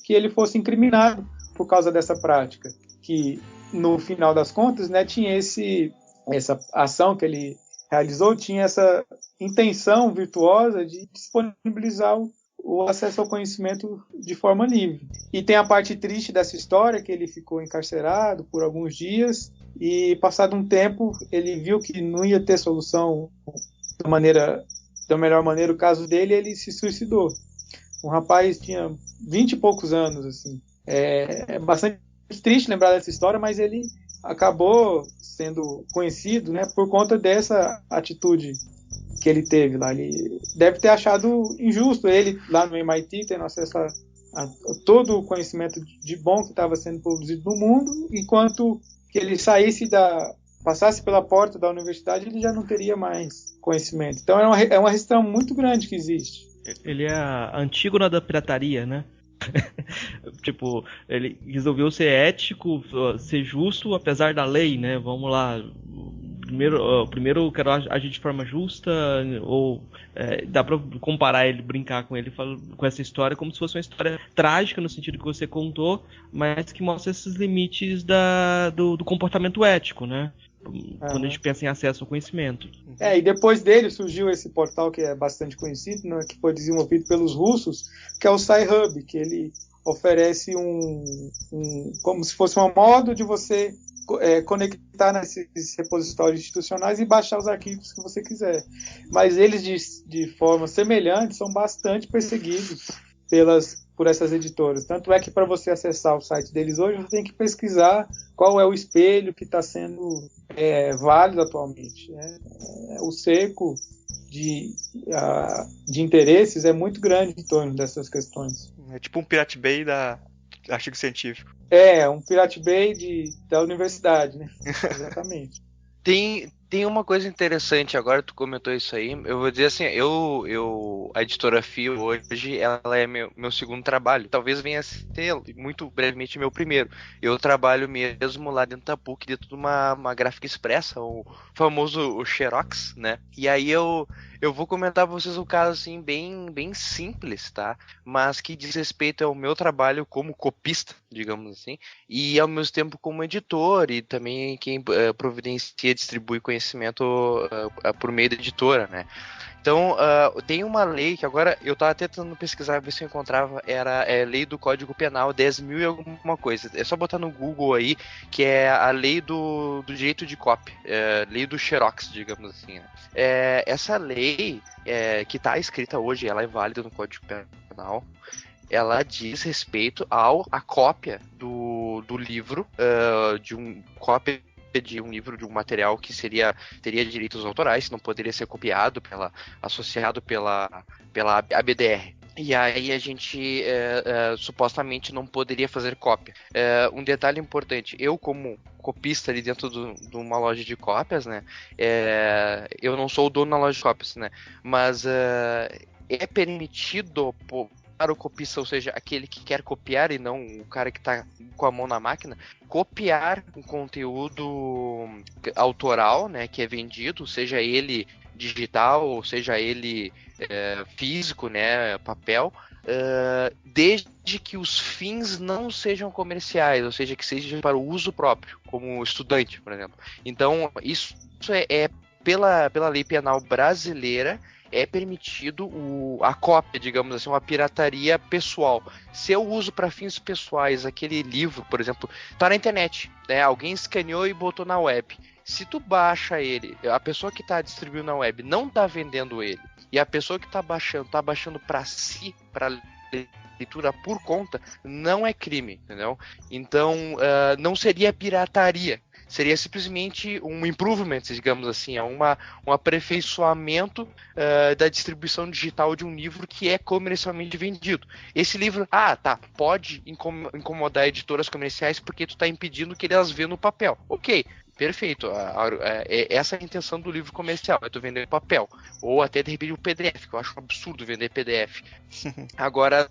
que ele fosse incriminado por causa dessa prática, que no final das contas, né, tinha essa ação que ele realizou, tinha essa intenção virtuosa de disponibilizar o acesso ao conhecimento de forma livre. E tem a parte triste dessa história, que ele ficou encarcerado por alguns dias e, passado um tempo, ele viu que não ia ter solução da melhor maneira o caso dele, ele se suicidou. Um rapaz tinha 20 e poucos anos, assim. É bastante triste lembrar dessa história, mas ele acabou sendo conhecido, né, por conta dessa atitude que ele teve lá. Ele deve ter achado injusto ele, lá no MIT, tendo acesso a todo o conhecimento de bom que estava sendo produzido no mundo, enquanto que ele passasse pela porta da universidade, ele já não teria mais conhecimento. Então é uma restrição muito grande que existe. Ele é a Antígona da pirataria, né? Tipo, ele resolveu ser ético, ser justo, apesar da lei, né? Vamos lá. Primeiro quero agir de forma justa, ou dá pra comparar ele, brincar com ele com essa história como se fosse uma história trágica no sentido que você contou, mas que mostra esses limites do comportamento ético, né? Quando a gente pensa em acesso ao conhecimento. E depois dele surgiu esse portal que é bastante conhecido, né, que foi desenvolvido pelos russos, que é o Sci-Hub, que ele oferece como se fosse um modo de você conectar nesses repositórios institucionais e baixar os arquivos que você quiser. Mas eles, de forma semelhante, são bastante perseguidos por essas editoras. Tanto é que para você acessar o site deles hoje, você tem que pesquisar qual é o espelho que está sendo válido atualmente. O cerco de interesses é muito grande em torno dessas questões. É tipo um Pirate Bay da artigo científico. Um Pirate Bay da universidade, né? Exatamente. Tem uma coisa interessante, agora tu comentou isso aí, eu vou dizer assim, a editora Fio hoje, ela é meu segundo trabalho, talvez venha a ser muito brevemente meu primeiro. Eu trabalho mesmo lá dentro da PUC, dentro de uma gráfica expressa, o famoso Xerox, né? E aí eu vou comentar pra vocês um caso assim, bem simples, tá? Mas que diz respeito ao meu trabalho como copista, digamos assim, e ao mesmo tempo como editor, e também quem providencia e distribui conhecimento por meio da editora, né? Então, tem uma lei que agora eu estava tentando pesquisar, ver se eu encontrava, era lei do Código Penal 10.000 e alguma coisa. É só botar no Google aí, que é a lei do direito de cópia, lei do Xerox, digamos assim, né? Essa lei, que está escrita hoje, ela é válida no Código Penal, ela diz respeito à cópia do livro, cópia de um livro, de um material que teria direitos autorais, não poderia ser copiado, associado pela ABDR. E aí a gente supostamente não poderia fazer cópia. Um detalhe importante, eu como copista ali dentro de uma loja de cópias, né, eu não sou o dono da loja de cópias, né, mas é permitido para o copista, ou seja, aquele que quer copiar e não o cara que está com a mão na máquina, copiar um conteúdo autoral, né, que é vendido, seja ele digital ou seja ele físico, né, papel, desde que os fins não sejam comerciais, ou seja, que seja para o uso próprio, como estudante, por exemplo. Então, isso pela lei penal brasileira, é permitido a cópia, digamos assim, uma pirataria pessoal. Se eu uso para fins pessoais aquele livro, por exemplo, tá na internet, né? Alguém escaneou e botou na web. Se tu baixa ele, a pessoa que está distribuindo na web não está vendendo ele, e a pessoa que está baixando para si, para leitura por conta, não é crime, entendeu? Então, não seria pirataria. Seria simplesmente um improvement, digamos assim, um aperfeiçoamento da distribuição digital de um livro que é comercialmente vendido. Esse livro, pode incomodar editoras comerciais porque tu está impedindo que elas venham no papel. Ok, Perfeito. Essa é a intenção do livro comercial, é tu vender papel. Ou até, de repente, o PDF, que eu acho um absurdo vender PDF. Agora,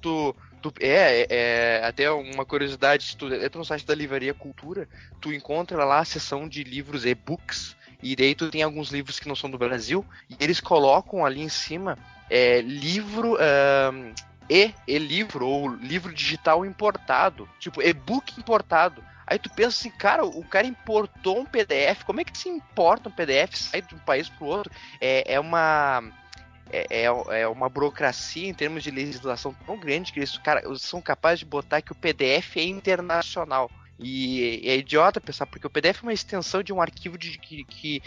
até uma curiosidade, se tu entra no site da Livraria Cultura, tu encontra lá a seção de livros e-books, e daí tu tem alguns livros que não são do Brasil, e eles colocam ali em cima livro... e-livro ou livro digital importado, tipo e-book importado. Aí tu pensa assim, cara, o cara importou um PDF, como é que se importa um PDF, sai de um país pro outro? É uma burocracia em termos de legislação tão grande que eles são capazes de botar que o PDF é internacional. E é idiota pensar, porque o PDF é uma extensão de um arquivo que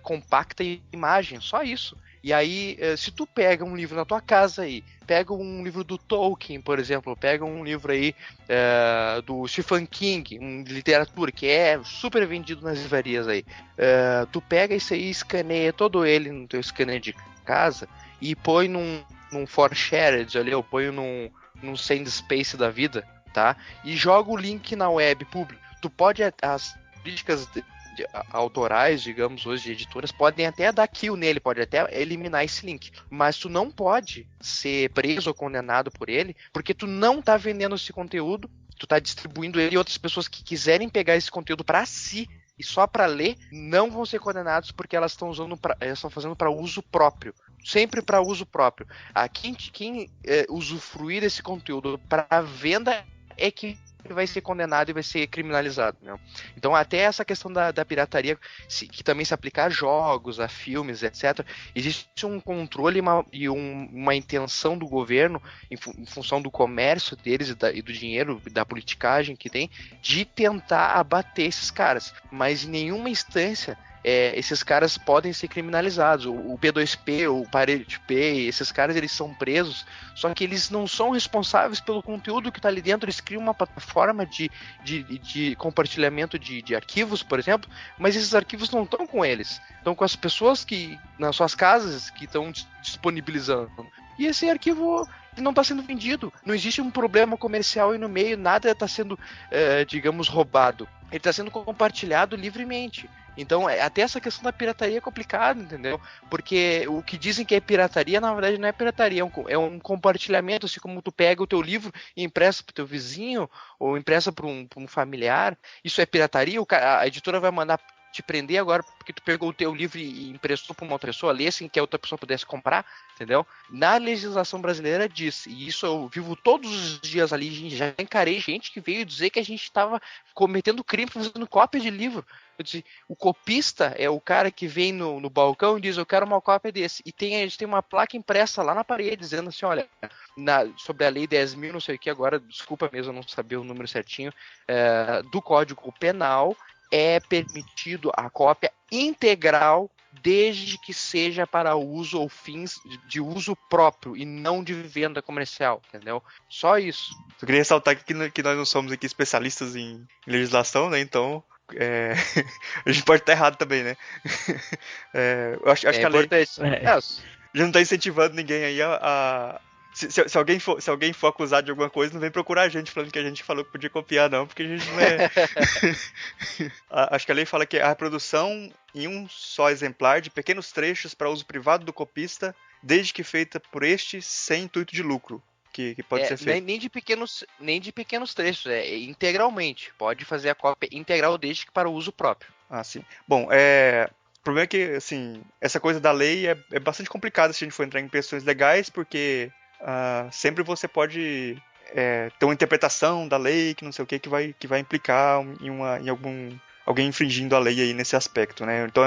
compacta imagem, só isso. E aí, se tu pega um livro na tua casa aí, pega um livro do Tolkien, por exemplo, pega um livro aí do Stephen King, de literatura, que é super vendido nas livrarias aí, tu pega isso aí, escaneia todo ele no teu scanner de casa e põe num ForShared ali, ou põe num SendSpace da vida, tá? E joga o link na web público. Tu pode, as políticas autorais, digamos, hoje de editoras, podem até dar kill nele, pode até eliminar esse link, mas tu não pode ser preso ou condenado por ele, porque tu não tá vendendo esse conteúdo, tu tá distribuindo ele, e outras pessoas que quiserem pegar esse conteúdo para si e só para ler, não vão ser condenados, porque elas estão fazendo para uso próprio, sempre para uso próprio. Quem usufruir desse conteúdo para venda é que vai ser condenado e vai ser criminalizado, né? Então até essa questão da pirataria, que também se aplica a jogos, a filmes, etc. Existe um controle e uma intenção do governo, em função do comércio deles e do dinheiro, da politicagem que tem, de tentar abater esses caras, mas em nenhuma instância esses caras podem ser criminalizados. O P2P, o Pirate Bay, esses caras, eles são presos, só que eles não são responsáveis pelo conteúdo que está ali dentro. Eles criam uma plataforma de compartilhamento de arquivos, por exemplo, mas esses arquivos não estão com eles, estão com as pessoas que nas suas casas que estão disponibilizando. E esse arquivo não está sendo vendido, não existe um problema comercial aí no meio, nada está sendo, digamos, roubado. Ele está sendo compartilhado livremente. Então, até essa questão da pirataria é complicada, entendeu? Porque o que dizem que é pirataria, na verdade, não é pirataria, é um compartilhamento, assim como tu pega o teu livro e empresta pro teu vizinho, ou empresta para um familiar. Isso é pirataria? A editora vai mandar te prender agora porque tu pegou o teu livro e emprestou para uma outra pessoa ler sem que a outra pessoa pudesse comprar, entendeu? Na legislação brasileira diz, e isso eu vivo todos os dias ali, já encarei gente que veio dizer que a gente estava cometendo crime fazendo cópia de livro. Eu disse, o copista é o cara que vem no balcão e diz, eu quero uma cópia desse, e a gente tem uma placa impressa lá na parede dizendo assim, olha, sobre a lei 10.000, não sei o que, agora, desculpa mesmo, eu não sabia o número certinho, do Código Penal, é permitido a cópia integral desde que seja para uso ou fins de uso próprio e não de venda comercial, entendeu? Só isso. Eu queria ressaltar que nós não somos aqui especialistas em legislação, né? Então a gente pode estar errado também, né? Eu acho que a lei já não está incentivando ninguém aí se alguém for acusado de alguma coisa, não vem procurar a gente falando que a gente falou que podia copiar, não, porque a gente não é. Acho que a lei fala que a reprodução em um só exemplar de pequenos trechos para uso privado do copista, desde que feita por este sem intuito de lucro. Que pode ser feito. Nem de pequenos trechos, integralmente. Pode fazer a cópia integral desde que para o uso próprio. Ah, sim. Bom, o problema é que, assim, essa coisa da lei é bastante complicada se a gente for entrar em questões legais, porque sempre você pode ter uma interpretação da lei que não sei o que vai implicar em alguém infringindo a lei aí nesse aspecto, né? Então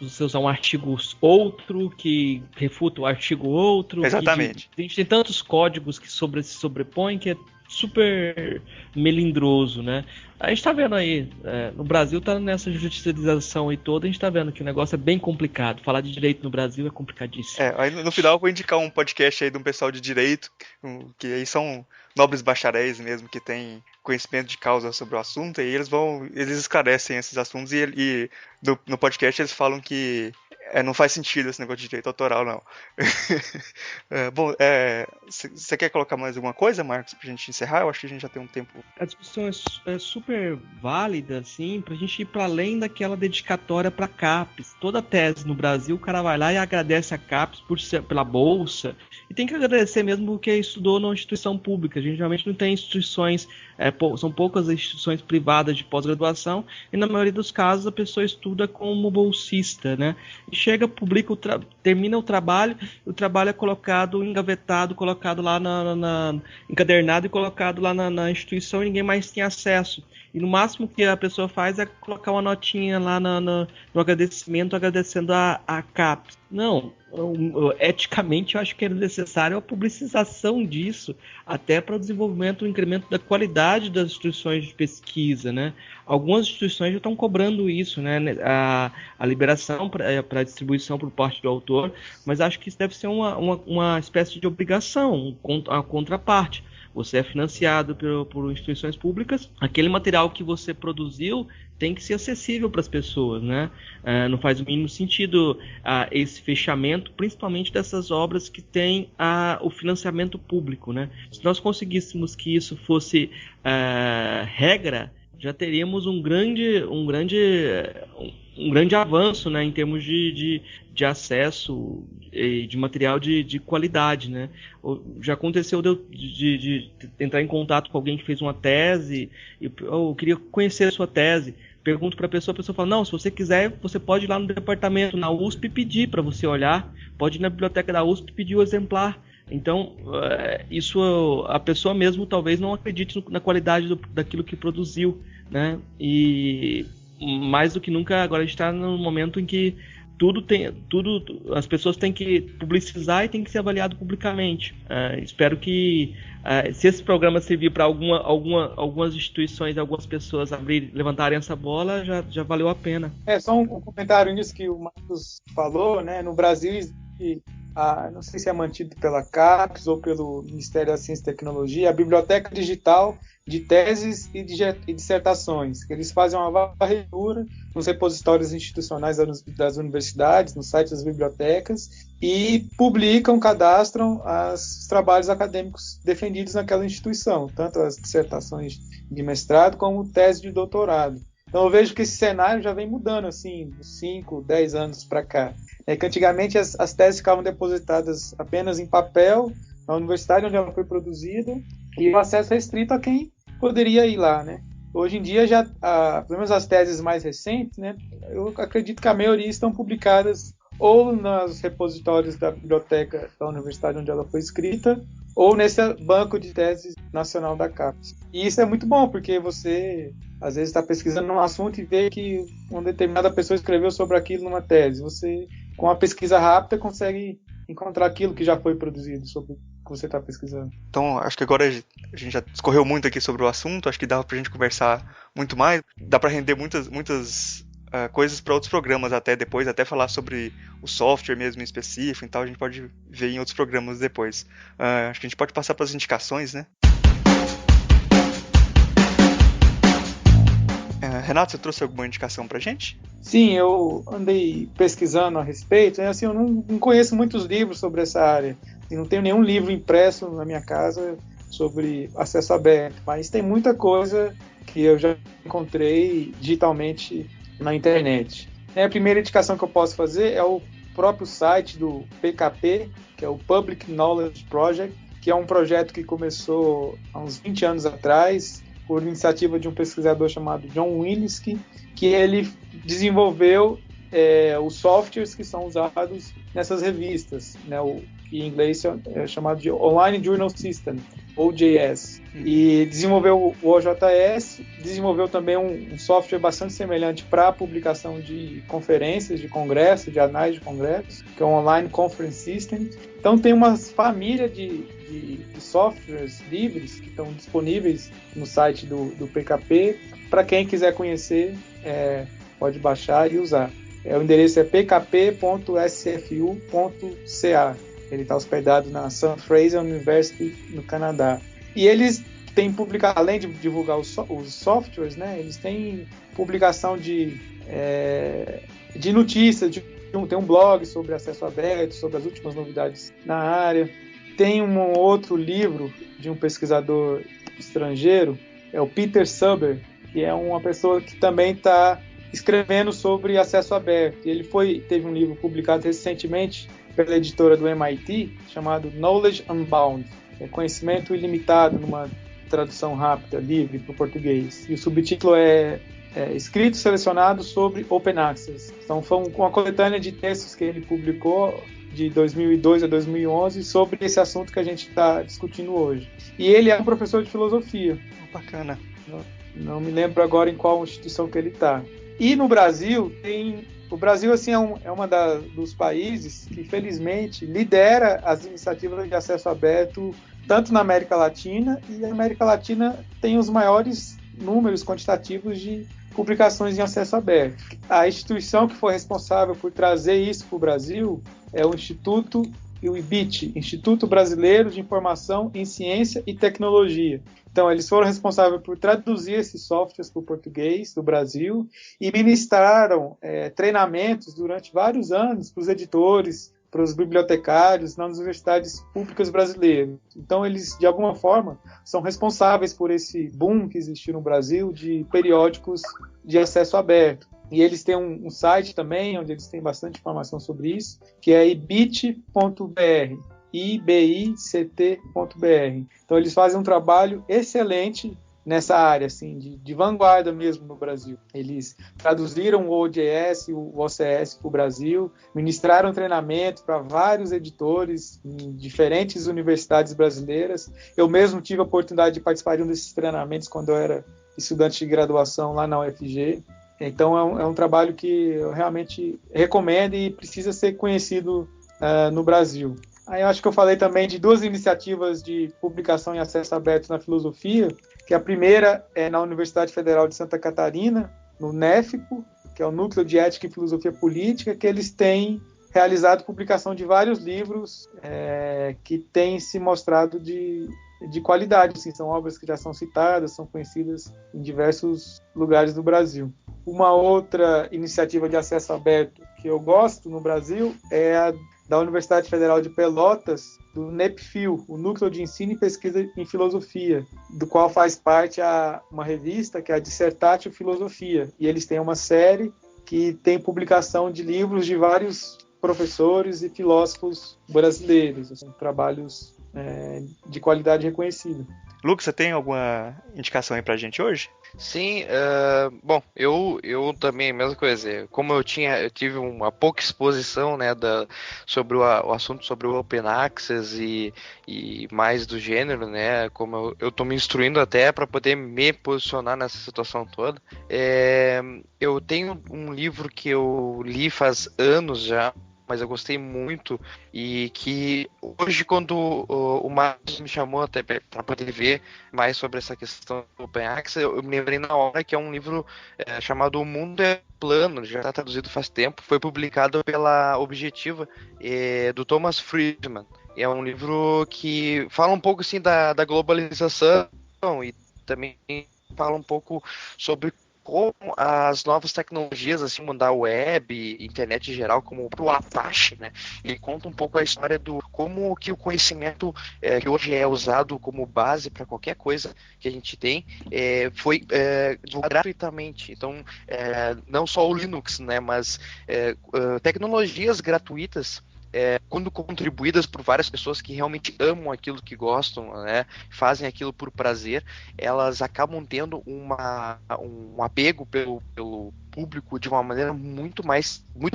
você usar um artigo outro que refuta o artigo outro. Exatamente. A gente tem tantos códigos que se sobrepõem que é super melindroso, né? A gente tá vendo aí, no Brasil tá nessa judicialização aí toda, a gente tá vendo que o negócio é bem complicado. Falar de direito no Brasil é complicadíssimo. Aí no final eu vou indicar um podcast aí de um pessoal de direito, que aí são nobres bacharéis mesmo, que tem conhecimento de causa sobre o assunto, e eles esclarecem esses assuntos, e no podcast eles falam que Não faz sentido esse negócio de direito autoral, não. Bom, você quer colocar mais alguma coisa, Marcos, pra gente encerrar? Eu acho que a gente já tem um tempo. A discussão é super válida, assim, pra gente ir para além daquela dedicatória para CAPES. Toda tese no Brasil, o cara vai lá e agradece a CAPES pela bolsa. E tem que agradecer mesmo porque estudou numa instituição pública. A gente realmente não tem instituições, são poucas instituições privadas de pós-graduação, e na maioria dos casos a pessoa estuda como bolsista, né? E chega, publica, termina o trabalho é colocado, engavetado, colocado lá encadernado e colocado lá na instituição e ninguém mais tem acesso. E no máximo que a pessoa faz é colocar uma notinha lá no agradecimento, agradecendo a CAPES. Não, eticamente eu acho que é necessário a publicização disso, até para o desenvolvimento, o incremento da qualidade das instituições de pesquisa, né? Algumas instituições já estão cobrando isso, né? A liberação para distribuição por parte do autor, mas acho que isso deve ser uma espécie de obrigação, a contraparte. Você é financiado por instituições públicas, aquele material que você produziu tem que ser acessível para as pessoas, né? Não faz o mínimo sentido esse fechamento, principalmente dessas obras que têm o financiamento público, né? Se nós conseguíssemos que isso fosse regra, já teríamos um grande avanço, né, em termos de acesso de material de qualidade, né? Já aconteceu de entrar em contato com alguém que fez uma tese e eu queria conhecer a sua tese. Pergunto para a pessoa fala, não, se você quiser, você pode ir lá no departamento, na USP, e pedir para você olhar, pode ir na biblioteca da USP e pedir o exemplar. Então, isso a pessoa mesmo talvez não acredite na qualidade daquilo que produziu, né? E mais do que nunca, agora a gente está num momento em que as pessoas têm que publicizar e tem que ser avaliado publicamente. Espero que se esse programa servir para algumas instituições, algumas pessoas levantarem essa bola, já valeu a pena. Só um comentário nisso que o Marcos falou, né? No Brasil, não sei se é mantido pela CAPES ou pelo Ministério da Ciência e Tecnologia, a Biblioteca Digital de Teses e Dissertações, que eles fazem uma varredura nos repositórios institucionais das universidades, no site das bibliotecas, e publicam, cadastram os trabalhos acadêmicos defendidos naquela instituição, tanto as dissertações de mestrado como tese de doutorado. Então eu vejo que esse cenário já vem mudando, assim, uns 5, 10 anos para cá. Que antigamente as teses ficavam depositadas apenas em papel na universidade onde ela foi produzida e o acesso restrito a quem poderia ir lá, né? Hoje em dia, pelo menos as teses mais recentes, né, eu acredito que a maioria estão publicadas ou nos repositórios da biblioteca da universidade onde ela foi escrita ou nesse banco de teses nacional da CAPES. E isso é muito bom, porque você às vezes está pesquisando um assunto e vê que uma determinada pessoa escreveu sobre aquilo numa tese. Você, com uma pesquisa rápida, consegue encontrar aquilo que já foi produzido sobre o que você está pesquisando. Então, acho que agora a gente já discorreu muito aqui sobre o assunto, acho que dava pra gente conversar muito mais, dá pra render muitas coisas para outros programas depois, até falar sobre o software mesmo em específico, então a gente pode ver em outros programas depois. Acho que a gente pode passar para as indicações, né? Renato, você trouxe alguma indicação pra gente? Sim, eu andei pesquisando a respeito, assim, eu não conheço muitos livros sobre essa área, e não tenho nenhum livro impresso na minha casa sobre acesso aberto, mas tem muita coisa que eu já encontrei digitalmente na internet. A primeira indicação que eu posso fazer é o próprio site do PKP, que é o Public Knowledge Project, que é um projeto que começou há uns 20 anos atrás, por iniciativa de um pesquisador chamado John Willinsky, que ele desenvolveu os softwares que são usados nessas revistas, né, que em inglês é chamado de Online Journal System, OJS. E desenvolveu o OJS, desenvolveu também um software bastante semelhante para a publicação de conferências, de congressos, de anais de congressos, que é o Online Conference System. Então tem uma família de softwares livres que estão disponíveis no site do PKP. Para quem quiser conhecer, pode baixar e usar. O endereço é pkp.sfu.ca. Ele está hospedado na St. Fraser University, no Canadá. E eles têm publicado, além de divulgar os softwares, né, eles têm publicação de notícias, de tem um blog sobre acesso aberto, sobre as últimas novidades na área. Tem um outro livro de um pesquisador estrangeiro, é o Peter Suber, que é uma pessoa que também está escrevendo sobre acesso aberto. Ele teve um livro publicado recentemente pela editora do MIT, chamado Knowledge Unbound, Conhecimento Ilimitado, numa tradução rápida, livre para o português. E o subtítulo é Escritos Selecionados sobre Open Access. Então foi uma coletânea de textos que ele publicou de 2002 a 2011 sobre esse assunto que a gente está discutindo hoje. E ele é um professor de filosofia. Bacana. Não me lembro agora em qual instituição que ele está. E no Brasil, o Brasil assim, é uma dos países que, felizmente, lidera as iniciativas de acesso aberto, tanto na América Latina, e a América Latina tem os maiores números quantitativos de publicações em acesso aberto. A instituição que foi responsável por trazer isso para o Brasil é o Instituto e o IBIT, Instituto Brasileiro de Informação em Ciência e Tecnologia. Então, eles foram responsáveis por traduzir esses softwares para o português do Brasil e ministraram treinamentos durante vários anos para os editores, para os bibliotecários nas universidades públicas brasileiras. Então, eles, de alguma forma, são responsáveis por esse boom que existiu no Brasil de periódicos de acesso aberto. E eles têm um site também, onde eles têm bastante informação sobre isso, que é ibit.br, ibict.br. Então, eles fazem um trabalho excelente nessa área, assim, de vanguarda mesmo no Brasil. Eles traduziram o ODS e o OCS para o Brasil, ministraram treinamento para vários editores em diferentes universidades brasileiras. Eu mesmo tive a oportunidade de participar de um desses treinamentos quando eu era estudante de graduação lá na UFG. Então, é um trabalho que eu realmente recomendo e precisa ser conhecido no Brasil. Aí eu acho que eu falei também de duas iniciativas de publicação e acesso aberto na filosofia, que a primeira é na Universidade Federal de Santa Catarina, no NEFPO, que é o Núcleo de Ética e Filosofia Política, que eles têm realizado publicação de vários livros que têm se mostrado de qualidade. Assim, são obras que já são citadas, são conhecidas em diversos lugares do Brasil. Uma outra iniciativa de acesso aberto que eu gosto no Brasil é a da Universidade Federal de Pelotas, do NEPFIL, o Núcleo de Ensino e Pesquisa em Filosofia, do qual faz parte uma revista que é a Dissertatio Filosofia. E eles têm uma série que tem publicação de livros de vários professores e filósofos brasileiros, assim, trabalhos de qualidade reconhecida. Lucas, você tem alguma indicação aí pra gente hoje? Sim, bom, eu também, a mesma coisa, como eu tive uma pouca exposição, né, sobre o assunto sobre o Open Access e mais do gênero, né, como eu tô me instruindo até para poder me posicionar nessa situação toda, eu tenho um livro que eu li faz anos já, mas eu gostei muito, e que hoje, quando o Marcos me chamou até para poder ver mais sobre essa questão do Open Access, eu me lembrei na hora que é um livro chamado O Mundo é Plano, já está traduzido faz tempo, foi publicado pela Objetiva, do Thomas Friedman. É um livro que fala um pouco assim da globalização e também fala um pouco sobre como as novas tecnologias, assim, mudar a web, internet em geral, como o Apache, né? Ele conta um pouco a história do como que o conhecimento que hoje é usado como base para qualquer coisa que a gente tem, foi divulgado gratuitamente. Então, não só o Linux, né? Mas tecnologias gratuitas, quando contribuídas por várias pessoas que realmente amam aquilo que gostam, né, fazem aquilo por prazer, elas acabam tendo um apego pelo público de uma maneira muito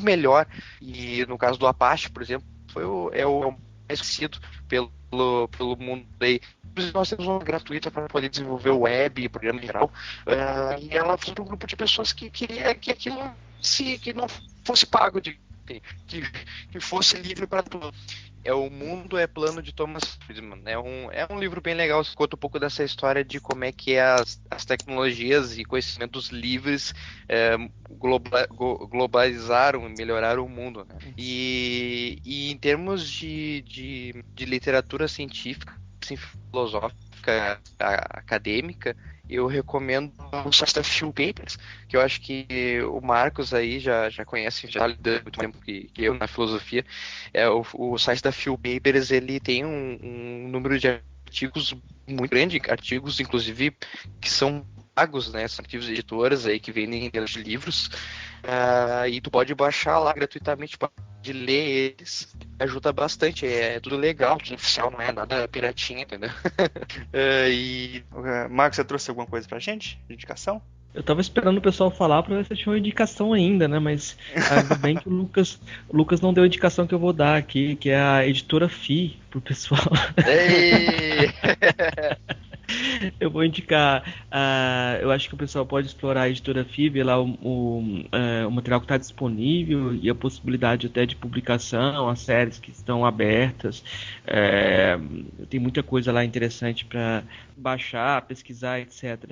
melhor. E no caso do Apache, por exemplo, é o mais conhecido pelo mundo aí. Nós temos uma gratuita para poder desenvolver o web e programa em geral, e ela foi para um grupo de pessoas que queria que aquilo que não fosse pago, que fosse livre para todos. O Mundo é Plano, de Thomas Friedman. É um livro bem legal, conta um pouco dessa história de como é que as tecnologias e conhecimentos livres globalizaram e melhoraram o mundo, né? E em termos de literatura científica, assim, filosófica, acadêmica, eu recomendo o site da Phil Papers, que eu acho que o Marcos aí já conhece, já lidando muito tempo que eu na filosofia. O site da Phil Papers, ele tem um número de artigos muito grande, artigos inclusive que são pagos, né? São artigos de editoras aí que vendem de livros, e tu pode baixar lá gratuitamente, pode ler eles, ajuda bastante, é tudo legal, tudo oficial, não é nada piratinha, entendeu? Marcos, você trouxe alguma coisa pra gente de indicação? Eu tava esperando o pessoal falar pra ver se tinha uma indicação ainda, né? Mas ainda bem que o Lucas não deu a indicação que eu vou dar aqui, que é a editora FI pro pessoal. Ei! Eu vou indicar, eu acho que o pessoal pode explorar a editora FI, ver lá o material que está disponível e a possibilidade até de publicação, as séries que estão abertas. Tem muita coisa lá interessante para baixar, pesquisar, etc.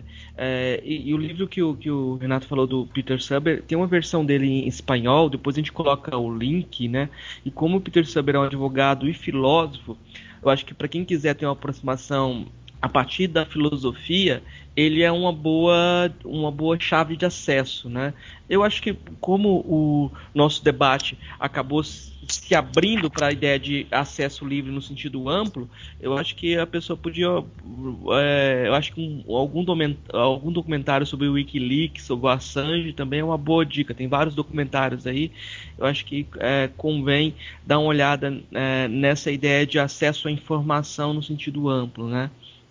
E o livro que o Renato falou do Peter Suber, tem uma versão dele em espanhol, depois a gente coloca o link, né? E como o Peter Suber é um advogado e filósofo, eu acho que para quem quiser ter uma aproximação a partir da filosofia, ele é uma boa chave de acesso, né? Eu acho que como o nosso debate acabou se abrindo para a ideia de acesso livre no sentido amplo, eu acho que a pessoa podia, eu acho que algum documentário sobre o WikiLeaks, sobre o Assange também é uma boa dica. Tem vários documentários aí. Eu acho que convém dar uma olhada nessa ideia de acesso à informação no sentido amplo, né?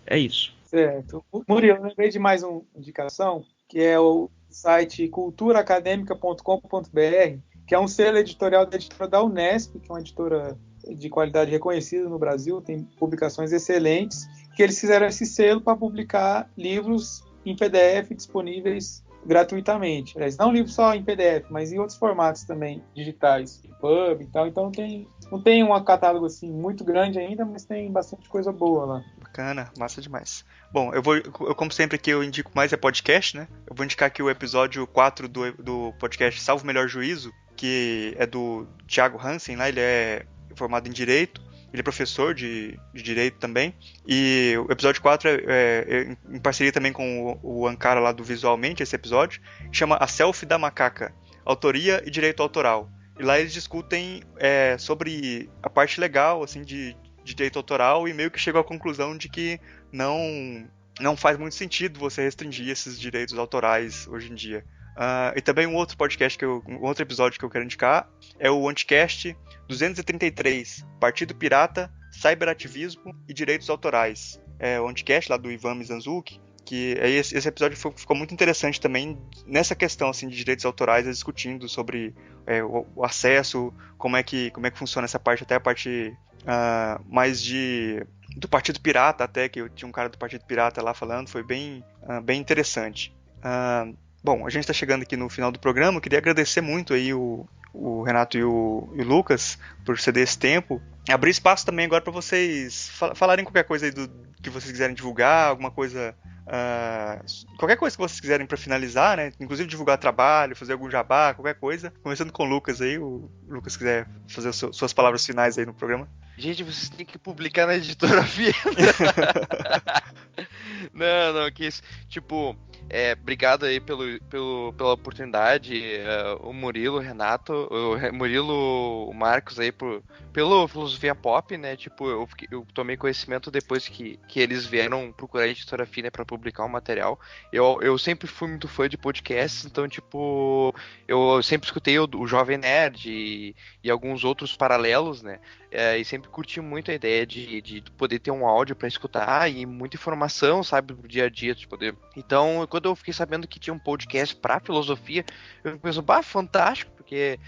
É isso. Certo. Murilo, eu lembrei de mais uma indicação, que é o site culturaacademica.com.br, que é um selo editorial da editora da Unesp, que é uma editora de qualidade reconhecida no Brasil, tem publicações excelentes, que eles fizeram esse selo para publicar livros em PDF disponíveis gratuitamente. Não livros só em PDF, mas em outros formatos também, digitais, EPUB e tal. Então não tem um catálogo assim muito grande ainda, mas tem bastante coisa boa lá. Bacana, massa demais. Bom, eu como sempre aqui eu indico mais podcast, né? Eu vou indicar aqui o episódio 4 do podcast Salvo o Melhor Juízo, que é do Thiago Hansen, lá ele é formado em Direito, ele é professor de Direito também, e o episódio 4 é em parceria também com o Ankara lá do Visualmente, esse episódio, chama A Selfie da Macaca, Autoria e Direito Autoral. E lá eles discutem sobre a parte legal, assim, de direito autoral, e meio que chegou à conclusão de que não faz muito sentido você restringir esses direitos autorais hoje em dia. E também um outro episódio que eu quero indicar é o Anticast 233, Partido Pirata, Cyberativismo e Direitos Autorais. É o Anticast lá do Ivan Mizanzuki, que esse episódio ficou muito interessante também nessa questão assim, de direitos autorais, discutindo sobre o acesso, como é que funciona essa parte, até a parte mais do Partido Pirata, até que tinha um cara do Partido Pirata lá falando, foi bem interessante. Bom, a gente está chegando aqui no final do programa, eu queria agradecer muito aí o Renato e o Lucas por ceder esse tempo. Abrir espaço também agora para vocês falarem qualquer coisa aí que vocês quiserem divulgar, alguma coisa, qualquer coisa que vocês quiserem para finalizar, né? Inclusive divulgar trabalho, fazer algum jabá, qualquer coisa. Começando com o Lucas aí, o Lucas quiser fazer suas palavras finais aí no programa. Gente, vocês têm que publicar na editora Fienda. Não, que isso. Tipo, obrigado aí pela oportunidade, o Murilo, o Renato, o Marcos aí pelo Filosofia Pop, né? Tipo, eu tomei conhecimento depois que eles vieram procurar a editora Fienda pra publicar um material. Eu sempre fui muito fã de podcasts, então, tipo, eu sempre escutei o Jovem Nerd e alguns outros paralelos, né? E sempre curti muito a ideia de poder ter um áudio para escutar e muita informação, sabe, do dia a dia de poder. Então, quando eu fiquei sabendo que tinha um podcast para filosofia, eu pensei, fantástico, porque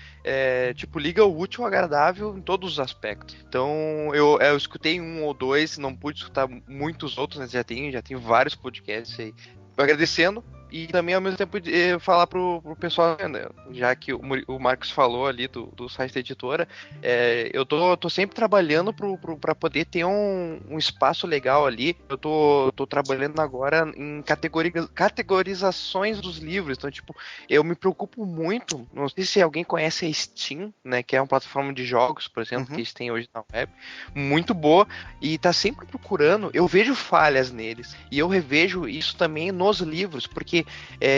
tipo, liga o útil ao agradável em todos os aspectos. Então, eu escutei um ou dois, não pude escutar muitos outros, né? Já tem vários podcasts aí. Agradecendo E também, ao mesmo tempo, falar pro pessoal, né, já que o Marcos falou ali do site da editora, eu tô sempre trabalhando para poder ter um espaço legal ali. Eu tô trabalhando agora em categorizações dos livros. Então, tipo, eu me preocupo muito. Não sei se alguém conhece a Steam, né, que é uma plataforma de jogos, por exemplo, que a gente tem hoje na web, muito boa, e tá sempre procurando. Eu vejo falhas neles, e eu revejo isso também nos livros, porque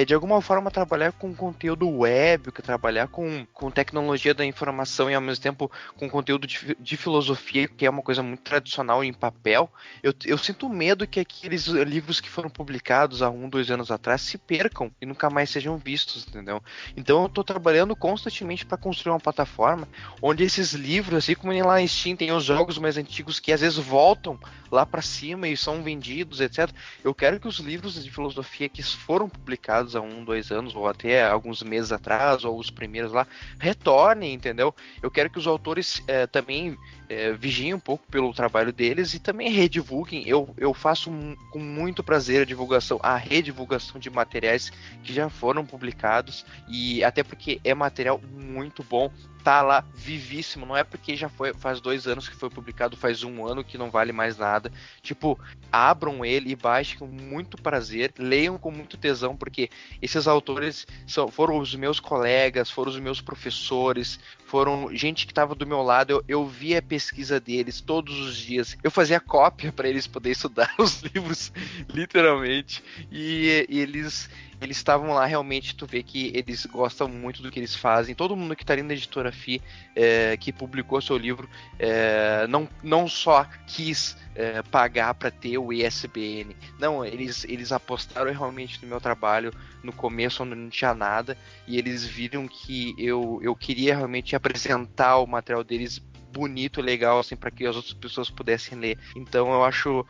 de alguma forma trabalhar com conteúdo web, trabalhar com tecnologia da informação e ao mesmo tempo com conteúdo de filosofia, que é uma coisa muito tradicional em papel, eu sinto medo que aqueles livros que foram publicados há 2 anos atrás se percam e nunca mais sejam vistos, entendeu? Então eu tô trabalhando constantemente para construir uma plataforma onde esses livros, assim como lá na Steam tem os jogos mais antigos que às vezes voltam lá para cima e são vendidos, etc. Eu quero que os livros de filosofia que foram publicados há 2 anos ou até alguns meses atrás, ou os primeiros lá, retornem, entendeu? Eu quero que os autores também vigiem um pouco pelo trabalho deles e também redivulguem. Eu faço com muito prazer a redivulgação de materiais que já foram publicados, e até porque é material muito bom, tá lá vivíssimo, não é porque já faz 2 anos que foi publicado, faz 1 ano que não vale mais nada. Tipo, abram ele e baixem com muito prazer, leiam com muito tesão, porque esses autores foram os meus colegas, foram os meus professores, foram gente que estava do meu lado. Eu via a pesquisa deles todos os dias, eu fazia cópia para eles poderem estudar os livros, literalmente, e eles estavam lá, realmente. Tu vê que eles gostam muito do que eles fazem. Todo mundo que tá ali na Editora FI, que publicou seu livro, não só quis pagar para ter o ISBN. Não, eles apostaram realmente no meu trabalho no começo, onde não tinha nada, e eles viram que eu queria realmente apresentar o material deles bonito, legal, assim, para que as outras pessoas pudessem ler. Então eu acho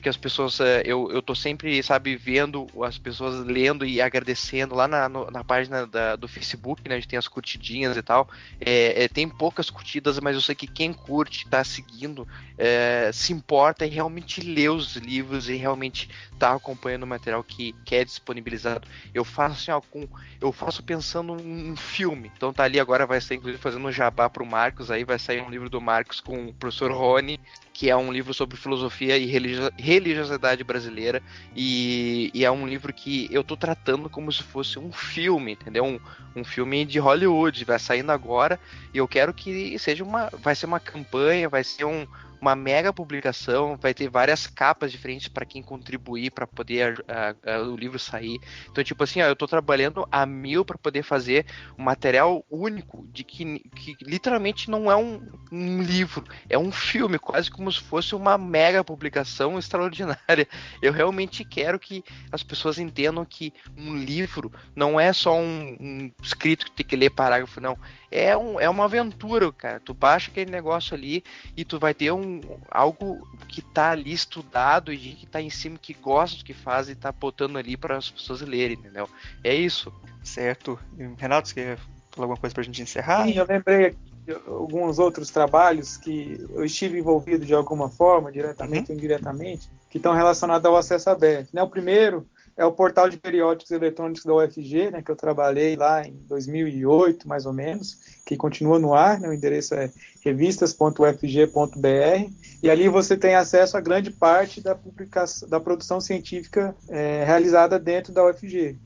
que as pessoas, eu tô sempre, sabe, vendo as pessoas lendo e agradecendo lá na página do Facebook, né, onde tem as curtidinhas e tal. Tem poucas curtidas, mas eu sei que quem curte, tá seguindo, se importa e realmente lê os livros e realmente tá acompanhando o material que é disponibilizado. Eu faço assim, eu faço pensando em filme. Então tá ali agora, vai ser inclusive fazendo um jabá pro Marcos, aí vai sair um livro do Marcos com o professor Rony, que é um livro sobre filosofia e religiosidade brasileira, e é um livro que eu tô tratando como se fosse um filme, entendeu? Um filme de Hollywood, vai saindo agora, e eu quero que vai ser uma campanha, vai ser uma mega publicação, vai ter várias capas diferentes para quem contribuir para poder o livro sair. Então, tipo assim, eu tô trabalhando a 1000 para poder fazer um material único, de que literalmente não é um livro, é um filme, quase como se fosse uma mega publicação extraordinária. Eu realmente quero que as pessoas entendam que um livro não é só um escrito que tem que ler parágrafo, não. É uma aventura, cara. Tu baixa aquele negócio ali e tu vai ter algo que tá ali estudado e gente que tá em cima, que gosta do que faz e tá botando ali para as pessoas lerem, entendeu? É isso. Certo. Renato, você quer falar alguma coisa pra gente encerrar? Sim, eu lembrei aqui de alguns outros trabalhos que eu estive envolvido de alguma forma, diretamente ou indiretamente, que estão relacionados ao acesso aberto. Né? O primeiro é o portal de periódicos eletrônicos da UFG, né, que eu trabalhei lá em 2008, mais ou menos, que continua no ar, né, o endereço é revistas.ufg.br, e ali você tem acesso a grande parte da produção científica realizada dentro da UFG.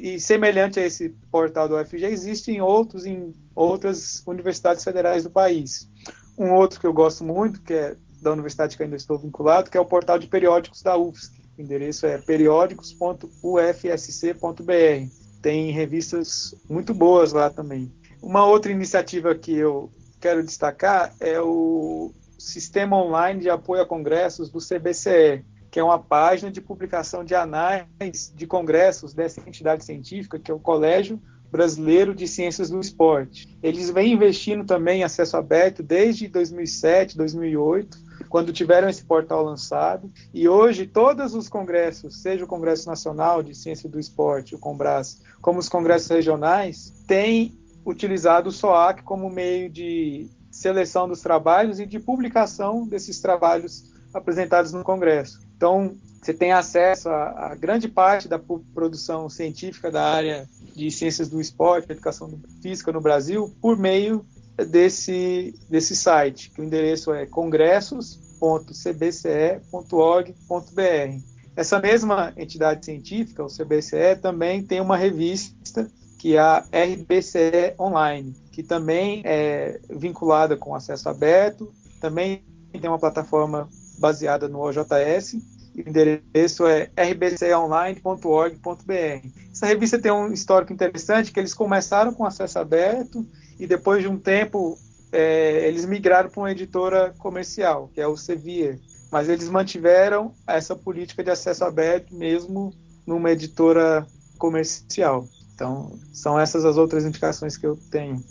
E semelhante a esse portal da UFG, existem outros em outras universidades federais do país. Um outro que eu gosto muito, que é da universidade que eu ainda estou vinculado, que é o portal de periódicos da UFSC. O endereço é periódicos.ufsc.br. Tem revistas muito boas lá também. Uma outra iniciativa que eu quero destacar é o Sistema Online de Apoio a Congressos do CBCE, que é uma página de publicação de anais de congressos dessa entidade científica, que é o Colégio Brasileiro de Ciências do Esporte. Eles vêm investindo também em acesso aberto desde 2007, 2008, quando tiveram esse portal lançado, e hoje todos os congressos, seja o Congresso Nacional de Ciência do Esporte, o CONBRAS, como os congressos regionais, têm utilizado o SOAC como meio de seleção dos trabalhos e de publicação desses trabalhos apresentados no Congresso. Então, você tem acesso a grande parte da produção científica da área de ciências do esporte, educação física no Brasil, por meio desse site, que o endereço é congressos.cbce.org.br. Essa mesma entidade científica, o CBCE, também tem uma revista, que é a RBCE Online, que também é vinculada com acesso aberto, também tem uma plataforma baseada no OJS, o endereço é rbceonline.org.br. Essa revista tem um histórico interessante, que eles começaram com acesso aberto e depois de um tempo eles migraram para uma editora comercial, que é o Sevier, mas eles mantiveram essa política de acesso aberto mesmo numa editora comercial. Então, são essas as outras indicações que eu tenho.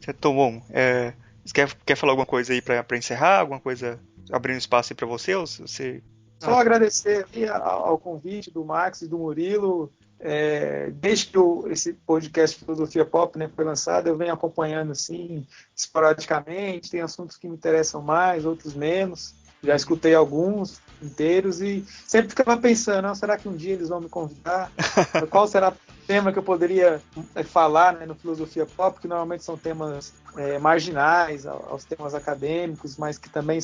Certo, bom. Você quer falar alguma coisa aí para encerrar? Alguma coisa abrindo espaço aí para você? Ou você... Só agradecer aí ao convite do Max e do Murilo. Desde que esse podcast Filosofia Pop, né, foi lançado, eu venho acompanhando assim, esporadicamente. Tem assuntos que me interessam mais, outros menos. Já escutei alguns inteiros e sempre ficava pensando, será que um dia eles vão me convidar? Qual será o tema que eu poderia falar, né, no Filosofia Pop, que normalmente são temas marginais aos temas acadêmicos, mas que também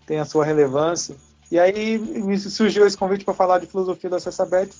têm a sua relevância. E aí me surgiu esse convite para falar de filosofia do acesso aberto,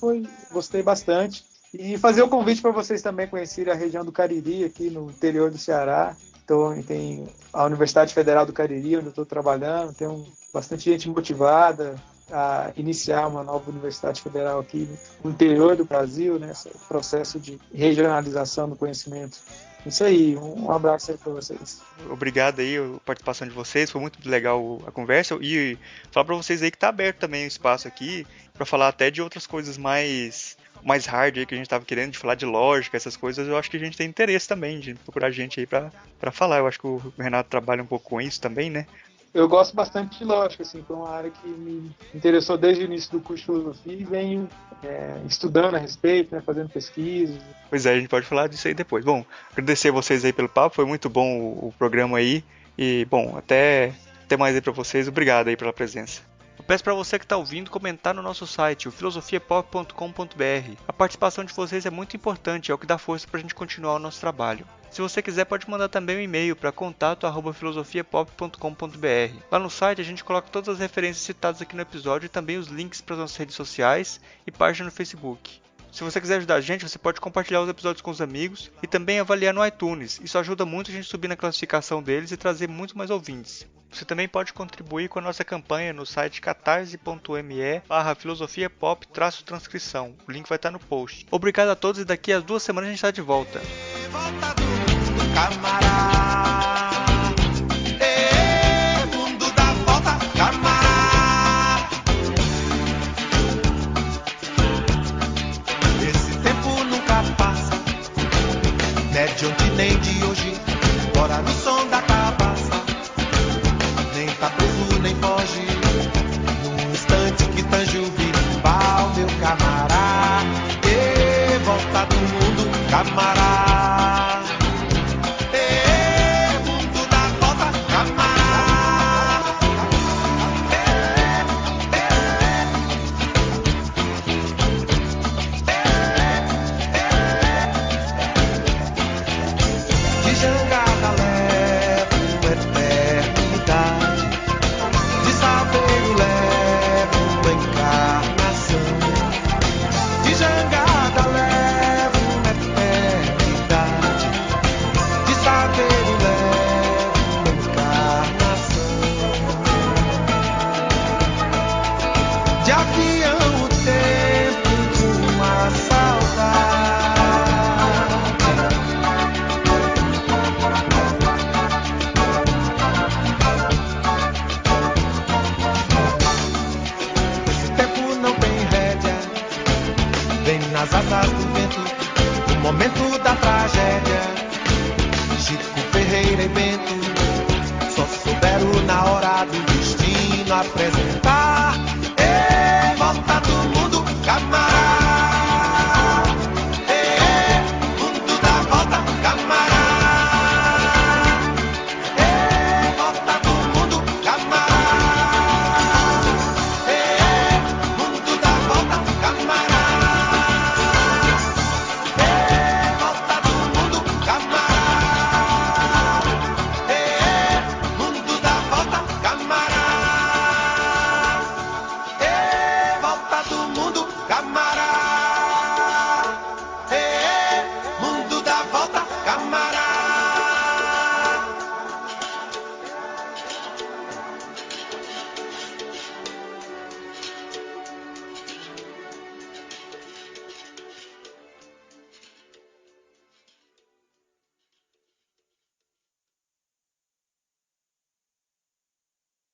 gostei bastante. E fazer o convite para vocês também conhecerem a região do Cariri, aqui no interior do Ceará. Então, tem a Universidade Federal do Cariri, onde eu estou trabalhando, tem bastante gente motivada a iniciar uma nova universidade federal aqui no interior do Brasil, né, esse processo de regionalização do conhecimento. Isso aí, um abraço aí para vocês. Obrigado aí a participação de vocês, foi muito legal a conversa e falar para vocês aí que tá aberto também o espaço aqui para falar até de outras coisas mais hard aí que a gente tava querendo, de falar de lógica, essas coisas. Eu acho que a gente tem interesse também de procurar gente aí para falar. Eu acho que o Renato trabalha um pouco com isso também, né? Eu gosto bastante de lógica, assim, foi uma área que me interessou desde o início do curso de filosofia e venho estudando a respeito, né, fazendo pesquisas. Pois é, a gente pode falar disso aí depois. Bom, agradecer vocês aí pelo papo, foi muito bom o programa aí e, bom, até mais aí pra vocês. Obrigado aí pela presença. Eu peço para você que está ouvindo comentar no nosso site, o filosofiapop.com.br. A participação de vocês é muito importante, é o que dá força para a gente continuar o nosso trabalho. Se você quiser, pode mandar também um e-mail para contato@filosofiapop.com.br. Lá no site a gente coloca todas as referências citadas aqui no episódio e também os links para as nossas redes sociais e página no Facebook. Se você quiser ajudar a gente, você pode compartilhar os episódios com os amigos e também avaliar no iTunes. Isso ajuda muito a gente subir na classificação deles e trazer muito mais ouvintes. Você também pode contribuir com a nossa campanha no site catarse.me/filosofiapop-transcrição. O link vai estar no post. Obrigado a todos e daqui a 2 semanas a gente está de volta. Esse tempo nunca passa, não é de ontem nem de hoje, bora no som da cabaça, nem tá preso nem foge, num instante que tange o rival, meu camará, e volta do mundo, camará. Nas asas do vento, no momento da tragédia, Chico, Ferreira e Bento só souberam na hora do destino apresentar.